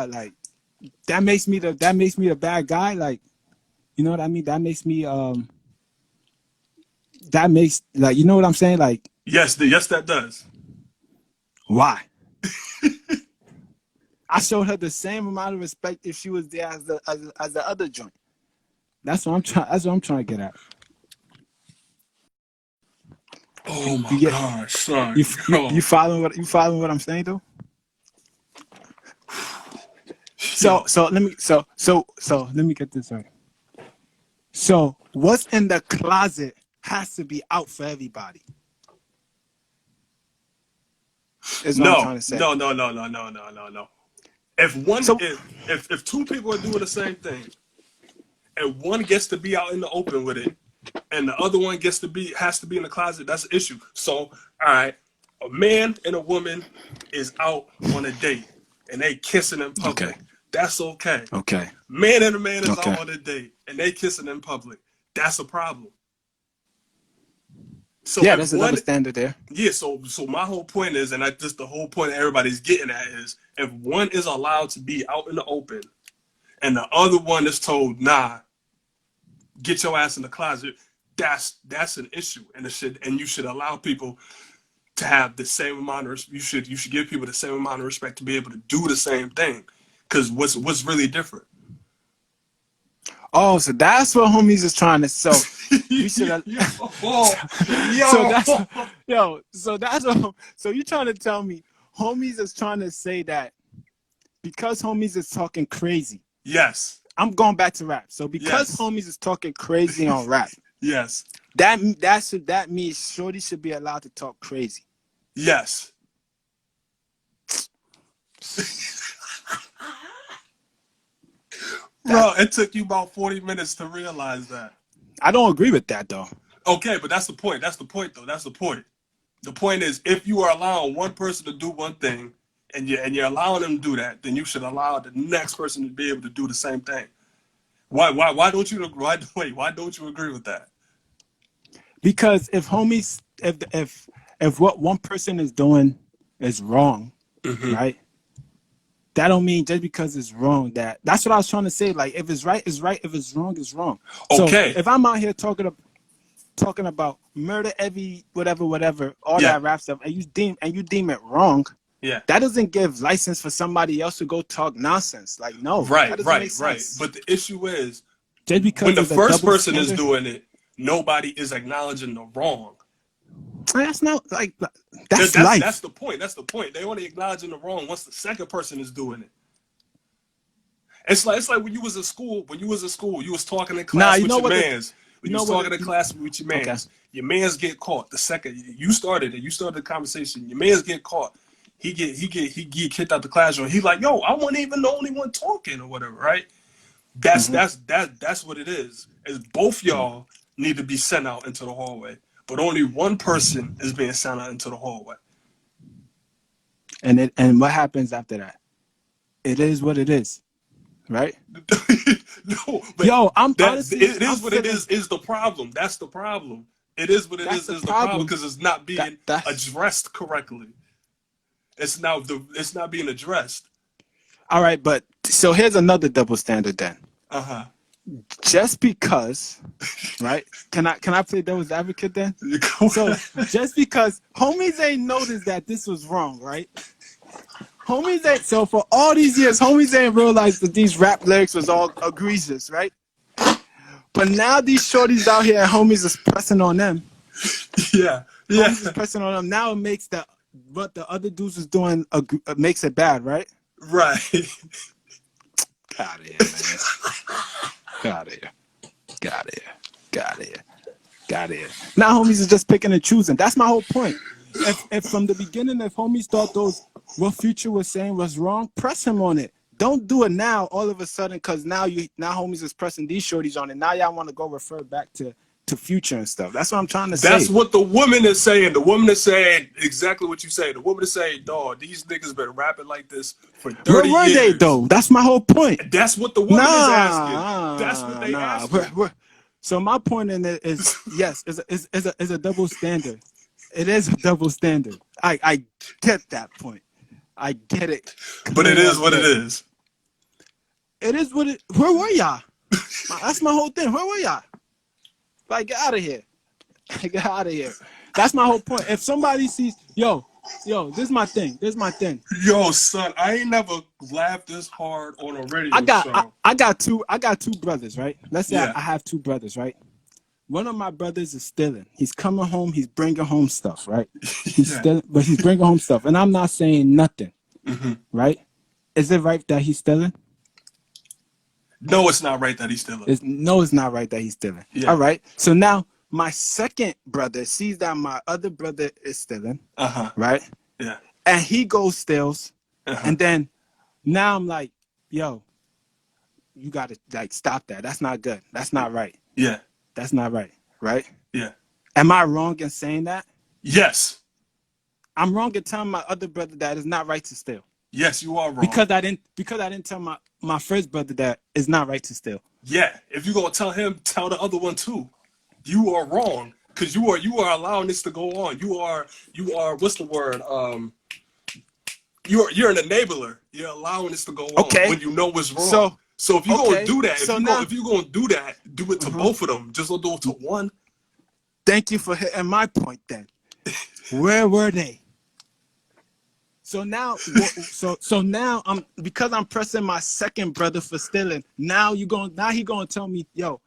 B: Like, that makes me a bad guy. Like, you know what I mean? That makes, like, you know what I'm saying? Like,
A: Yes, yes, that does.
B: why? I showed her the same amount of respect if she was there as the other joint. That's what I'm trying. That's what I'm trying to get at.
A: Oh my
B: You get
A: gosh, son.
B: you
A: Yo,
B: following what I'm saying though. So
A: yo.
B: so let me so let me get this right. So what's in the closet has to be out for everybody. Is what I'm
A: No,
B: trying to say.
A: no, no, no, no, no, no, no, no. If one,
B: So
A: if two people are doing the same thing, and one gets to be out in the open with it, and the other one has to be in the closet, that's an issue. So, all right, a man and a woman is out on a date and they kissing in
B: okay,
A: public. That's okay.
B: okay,
A: Man and a man is
B: okay.
A: out on a date and they kissing in public. That's a problem. So
B: Yeah,
A: if
B: there's a double
A: one,
B: standard there.
A: yeah, so my whole point is, and I just the whole point everybody's getting at is, if one is allowed to be out in the open and the other one is told, nah, get your ass in the closet, that's an issue, and you should allow people to have the same amount of you should give people the same amount of respect to be able to do the same thing, because what's really different.
B: Oh, so that's what homies is trying to. So we should have.
A: yo,
B: So that's
A: yo.
B: yo. So that's what. So you trying to tell me homies is trying to say that because homies is talking crazy.
A: Yes,
B: I'm going back to rap. So because
A: yes,
B: homies is talking crazy on rap,
A: yes,
B: that means Shorty should be allowed to talk crazy.
A: yes. Bro, it took you about 40 minutes to realize that.
B: I don't agree with that though.
A: Okay, but that's the point. That's the point, though. That's the point. The point is, if you are allowing one person to do one thing, and you're allowing them to do that, then you should allow the next person to be able to do the same thing. Why don't you why don't you agree with that?
B: Because if homies, if what one person is doing is wrong,
A: Mm-hmm.
B: right? That don't mean just because it's wrong that's what I was trying to say. Like if it's right, it's right. If it's wrong, it's wrong. So
A: Okay.
B: if I'm out here talking about murder, every whatever, all
A: Yeah.
B: that rap stuff, and you deem it wrong,
A: Yeah.
B: that doesn't give license for somebody else to go talk nonsense. Like no, that
A: Right.
B: doesn't make
A: Right. Right.
B: sense.
A: But the issue is,
B: Just
A: when
B: because
A: the
B: there's a
A: first
B: double
A: person is
B: standard,
A: doing it, nobody is acknowledging the wrong.
B: that's not like
A: That,
B: that's
A: that's that's
B: life.
A: the point. That's the point. They only acknowledging the wrong once the second person is doing it. It's like when you was in school. When you was in school, you was talking in
B: Nah,
A: class with your mans. When
B: you
A: you
B: know
A: was
B: what?
A: talking in class with
B: Okay.
A: your mans get caught. The second you started it, you started the conversation. Your mans get caught. He get kicked out the classroom. He's like, yo, I wasn't even the only one talking or whatever, right?
B: Mm-hmm.
A: That's what it is. Is both y'all need to be sent out into the hallway, but only one person is being sent out into the hallway.
B: And what happens after that? It is what it is, right?
A: No, but
B: Yo, I'm
A: that
B: honestly,
A: it
B: I'm
A: is what it
B: feeling
A: is the problem. That's the problem. It is what it
B: that's the
A: is the problem
B: problem.
A: because it's not
B: That
A: being
B: that's
A: addressed correctly. It's not being addressed.
B: all right. But so here's another double standard then.
A: Uh huh.
B: just because, right? Can I play devil's advocate then? So just because homies ain't noticed that this was wrong, right? Homies ain't so for all these years, homies ain't realized that these rap lyrics was all egregious, right? But now these shorties out here, homies is pressing on them.
A: Yeah,
B: Homies is pressing on them. Now it makes what the other dudes is doing makes it bad, right?
A: right.
B: Get out of here, man. Get out of here. Get out of here. Get out of here. Get out of here. Now homies is just picking and choosing. That's my whole point. If from the beginning, if homies thought what Future was saying was wrong, press him on it. Don't do it now all of a sudden because now homies is pressing these shorties on it. Now y'all want to go refer back to Future and stuff. That's what I'm trying to say.
A: That's what the woman is saying. The woman is saying exactly what you say. The woman is saying, dog, these niggas been rapping like this for 30
B: Where were
A: years.
B: they though? That's my whole point.
A: That's what the woman is asking. That's what they asking.
B: So my point in it is, yes, is a double standard. It is a double standard. I get that point. I get it.
A: But it is what it is.
B: It is what it. Where were y'all? That's my whole thing. Where were y'all? Like, get out of here. Get out of here. That's my whole point. If somebody sees, yo, this is my thing. This is my thing.
A: Yo, son, I ain't never laughed this hard on a radio show.
B: I got two brothers, right? Let's say
A: Yeah.
B: I have two brothers, right? One of my brothers is stealing. He's coming home. He's bringing home stuff, right? He's stealing, but he's bringing home stuff. And I'm not saying nothing, right? Is it right that he's stealing?
A: No, it's not right that he's stealing.
B: It's not right that he's stealing.
A: Yeah.
B: All right. So now my second brother sees that my other brother is stealing, right?
A: Yeah.
B: And he goes steals. And then now I'm like, yo, you got to like stop that. That's not good. That's not right.
A: Yeah.
B: That's not right. Right?
A: Yeah.
B: Am I wrong in saying that?
A: Yes.
B: I'm wrong in telling my other brother that it's not right to steal.
A: Yes, you are wrong.
B: Because I didn't tell my first brother that it's not right to steal.
A: Yeah. If you're gonna tell him, tell the other one too. You are wrong. Because you are allowing this to go on. You are what's the word? You're an enabler. You're allowing this to go on when you know what's wrong. So if you're gonna do that, if you're gonna do that, do it to both of them. Just don't do it to one.
B: Thank you for hitting my point then. Where were they? So now I'm because I'm pressing my second brother for stealing. Now he gonna tell me, yo,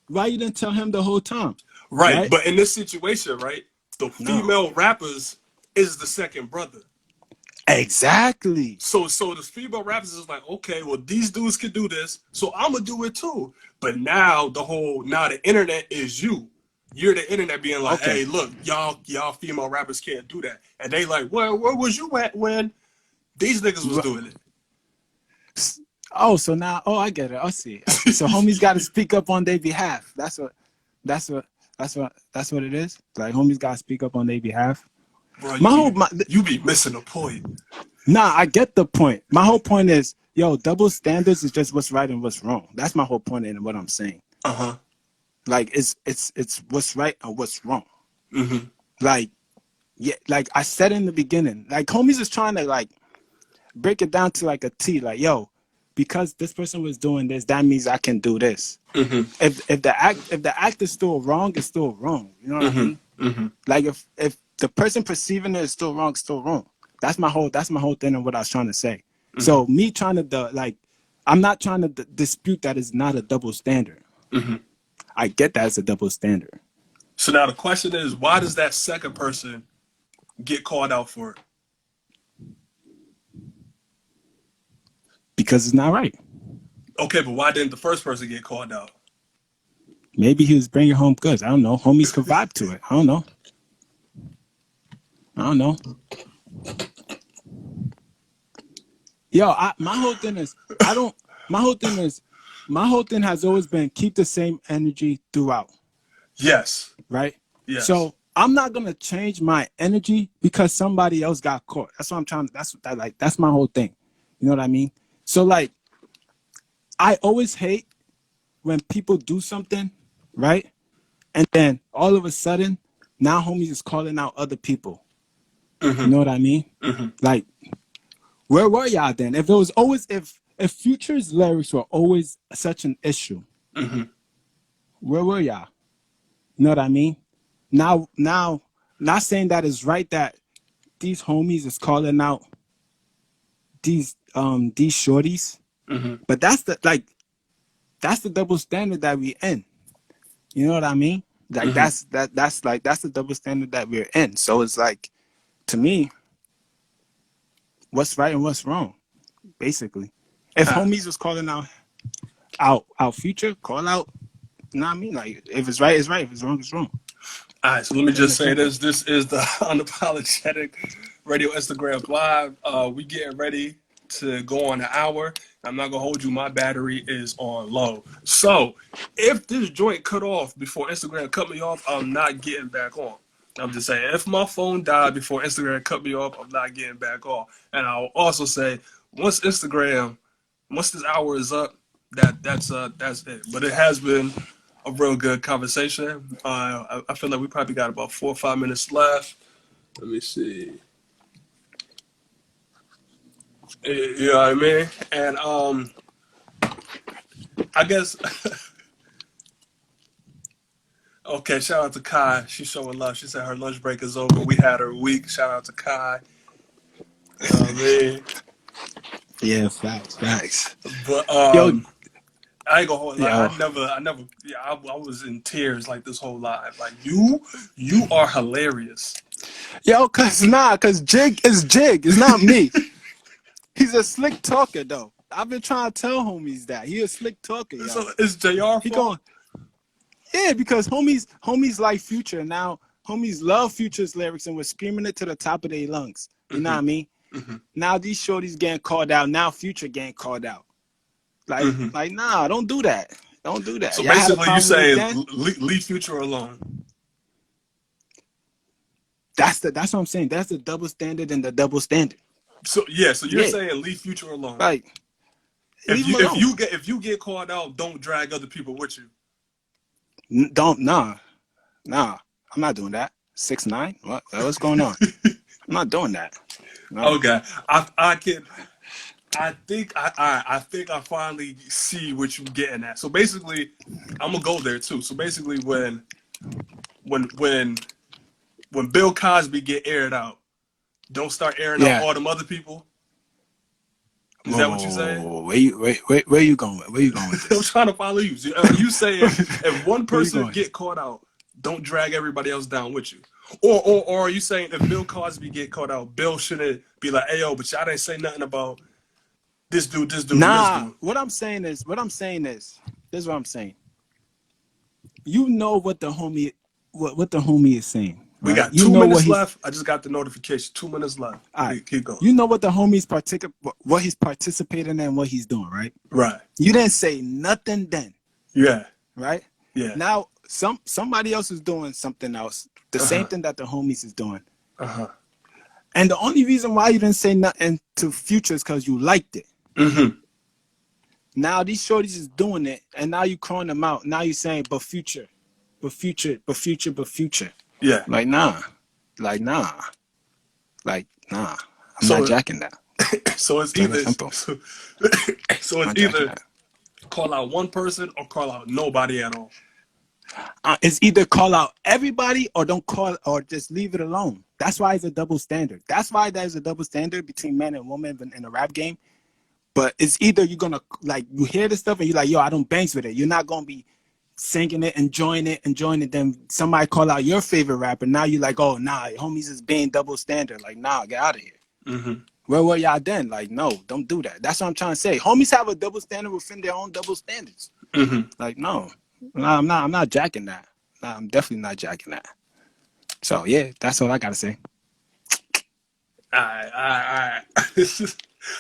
B: why you didn't tell him the whole time?
A: Right? But in this situation, right, the female rappers is the second brother.
B: Exactly.
A: So the female rappers is like, okay, well these dudes can do this, so I'm gonna do it too. But now the internet is you. You're the internet being like, hey, look, y'all female rappers can't do that. And they like, where was you at when these niggas was doing it?
B: Oh, so now, I get it. I see. So homies got to speak up on their behalf. That's what it is. Like homies got to speak up on their behalf.
A: Bro, you be missing the point.
B: Nah, I get the point. My whole point is, yo, double standards is just what's right and what's wrong. That's my whole point in what I'm saying. Like it's what's right and what's wrong. Like, yeah, like I said in the beginning, like homies is trying to like break it down to like a T. Like, yo, because this person was doing this, that means I can do this. If the act is still wrong, it's still wrong. You know what I mean? Like if the person perceiving it is still wrong, it's still wrong. That's my whole thing and what I was trying to say. So me trying to I'm not trying to dispute that it's not a double standard. I get that it's a double standard.
A: So now the question is, why does that second person get called out for it?
B: Because it's not right.
A: Okay, but why didn't the first person get called out?
B: Maybe he was bringing home goods. I don't know. Homies could vibe to it. I don't know. Yo, my whole thing has always been keep the same energy throughout.
A: Yes.
B: Right?
A: Yes.
B: So I'm not gonna change my energy because somebody else got caught. That's what I'm trying. That's my whole thing. You know what I mean? So like, I always hate when people do something, right? And then all of a sudden, now homies is calling out other people. You know what I mean? Like, where were y'all then? If Future's lyrics were always such an issue,
A: Mm-hmm.
B: Where were y'all? You know what I mean? Now, not saying that it's right that these homies is calling out these shorties,
A: Mm-hmm.
B: but that's the double standard that we in. You know what I mean? Like
A: Mm-hmm.
B: that's the double standard that we're in. So it's like, to me, what's right and what's wrong, basically. If
A: All right.
B: homies was calling out future, call out. You know what I mean? Like, if it's right, it's right. If it's wrong, it's wrong.
A: All right, so let me
B: Plain
A: just
B: and
A: say
B: simple.
A: this. This is the Unapologetic Radio Instagram Live. We getting ready to go on an hour. I'm not gonna hold you. My battery is on low. So if this joint cut off before Instagram cut me off, I'm not getting back on. I'm just saying, if my phone died before Instagram cut me off, I'm not getting back on. And I'll also say, once Instagram, once this hour is up, that's it. But it has been a real good conversation. I feel like we probably got about 4 or 5 minutes left. Let me see. You know what I mean? And I guess okay. Shout out to Kai. She's showing love. She said her lunch break is over. We had her week. Shout out to Kai. You know what I mean?
B: Yeah, facts, facts.
A: But
B: Yo,
A: I ain't gonna hold. Like
B: yo,
A: I never. Yeah, I was in tears like this whole live. Like you are hilarious.
B: cause Jig is Jig. It's not me. He's a slick talker, though. I've been trying to tell homies that he a slick talker, yo.
A: So it's Jr.
B: He
A: fault.
B: going, yeah, because homies like Future now. Homies love Future's lyrics and we're screaming it to the top of their lungs. You know what I mean?
A: Mm-hmm.
B: Now these shorties getting called out. Now Future getting called out.
A: Mm-hmm.
B: Like, nah, don't do that. Don't do that.
A: So
B: Y'all had a
A: basically, you
B: problem with it
A: saying
B: then.
A: leave Future alone.
B: That's what I'm saying. That's the double standard and the double standard.
A: So yeah, so you're
B: Yeah,
A: saying leave Future alone.
B: like,
A: If
B: leave him
A: you if
B: alone.
A: you get if you get called out, don't drag other people with you.
B: Don't nah. I'm not doing that. 6ix9ine. What's going on? I'm not doing that. No.
A: Okay, I can. I think I finally see what you're getting at. So basically, I'm gonna go there too. So basically, when when when Bill Cosby get aired out, don't start airing out
B: Yeah.
A: all them other people. Is
B: Whoa,
A: that
B: whoa,
A: what you're
B: whoa,
A: saying?
B: whoa, whoa. Where you going with? Where you going with
A: I'm
B: this?
A: trying to follow you. So, are you saying if one
B: Where you
A: person
B: going?
A: get caught out, don't drag everybody else down with you? Or are you saying if Bill Cosby get caught out, Bill shouldn't be like, hey yo, but y'all didn't say nothing about this dude, and this
B: Nah.
A: dude.
B: This is what I'm saying. You know what what the homie is saying,
A: We
B: right?
A: got
B: You
A: two
B: know what
A: minutes
B: he's
A: left. I just got the notification. 2 minutes left.
B: all right.
A: Keep going.
B: You know what the homie's what he's participating in and what he's doing, right?
A: Right.
B: You didn't say nothing then,
A: Yeah.
B: right?
A: Yeah.
B: Now somebody else is doing something else, the same thing that the homies is doing.
A: Uh-huh.
B: And the only reason why you didn't say nothing to Future is because you liked it.
A: Mm-hmm.
B: Now these shorties is doing it, and now you calling them out. Now you saying, but Future, but Future, but Future, but Future.
A: Yeah.
B: Like nah, like nah, like nah. I'm not
A: So
B: jacking that.
A: so it's
B: Plain and
A: either
B: simple.
A: so
B: I'm
A: it's
B: not jacking
A: either
B: that.
A: call out one person or call out nobody at all.
B: It's either call out everybody or don't call or just leave it alone. That's why it's a double standard. That's why there's a double standard between men and women in the rap game. But it's either you're gonna like you hear this stuff and you're like, yo, I don't bangs with it. You're not gonna be singing it, enjoying it, enjoying it. Then somebody call out your favorite rapper. Now you're like, oh nah, homies is being double standard. Like, nah, get out of here.
A: Mm-hmm.
B: Where were y'all then? Like, no, don't do that. That's what I'm trying to say. Homies have a double standard within their own double standards.
A: Mm-hmm.
B: Like, no, I'm not jacking that. Nah, I'm definitely not jacking that. So yeah, that's all I gotta say.
A: All right.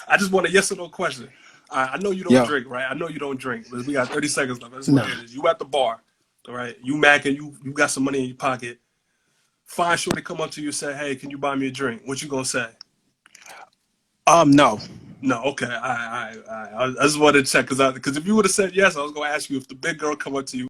A: I just want a yes or no question. I know you don't
B: Yo,
A: drink, right? I know you don't drink, but we got 30 seconds left. I just want to
B: nah.
A: hear this. You at the bar, all right? You macking, you got some money in your pocket. Fine sure to come up to you and say, hey, can you buy me a drink? What you gonna say?
B: No.
A: No, okay. I just wanted to check because if you would have said yes, I was gonna ask you if the big girl come up to you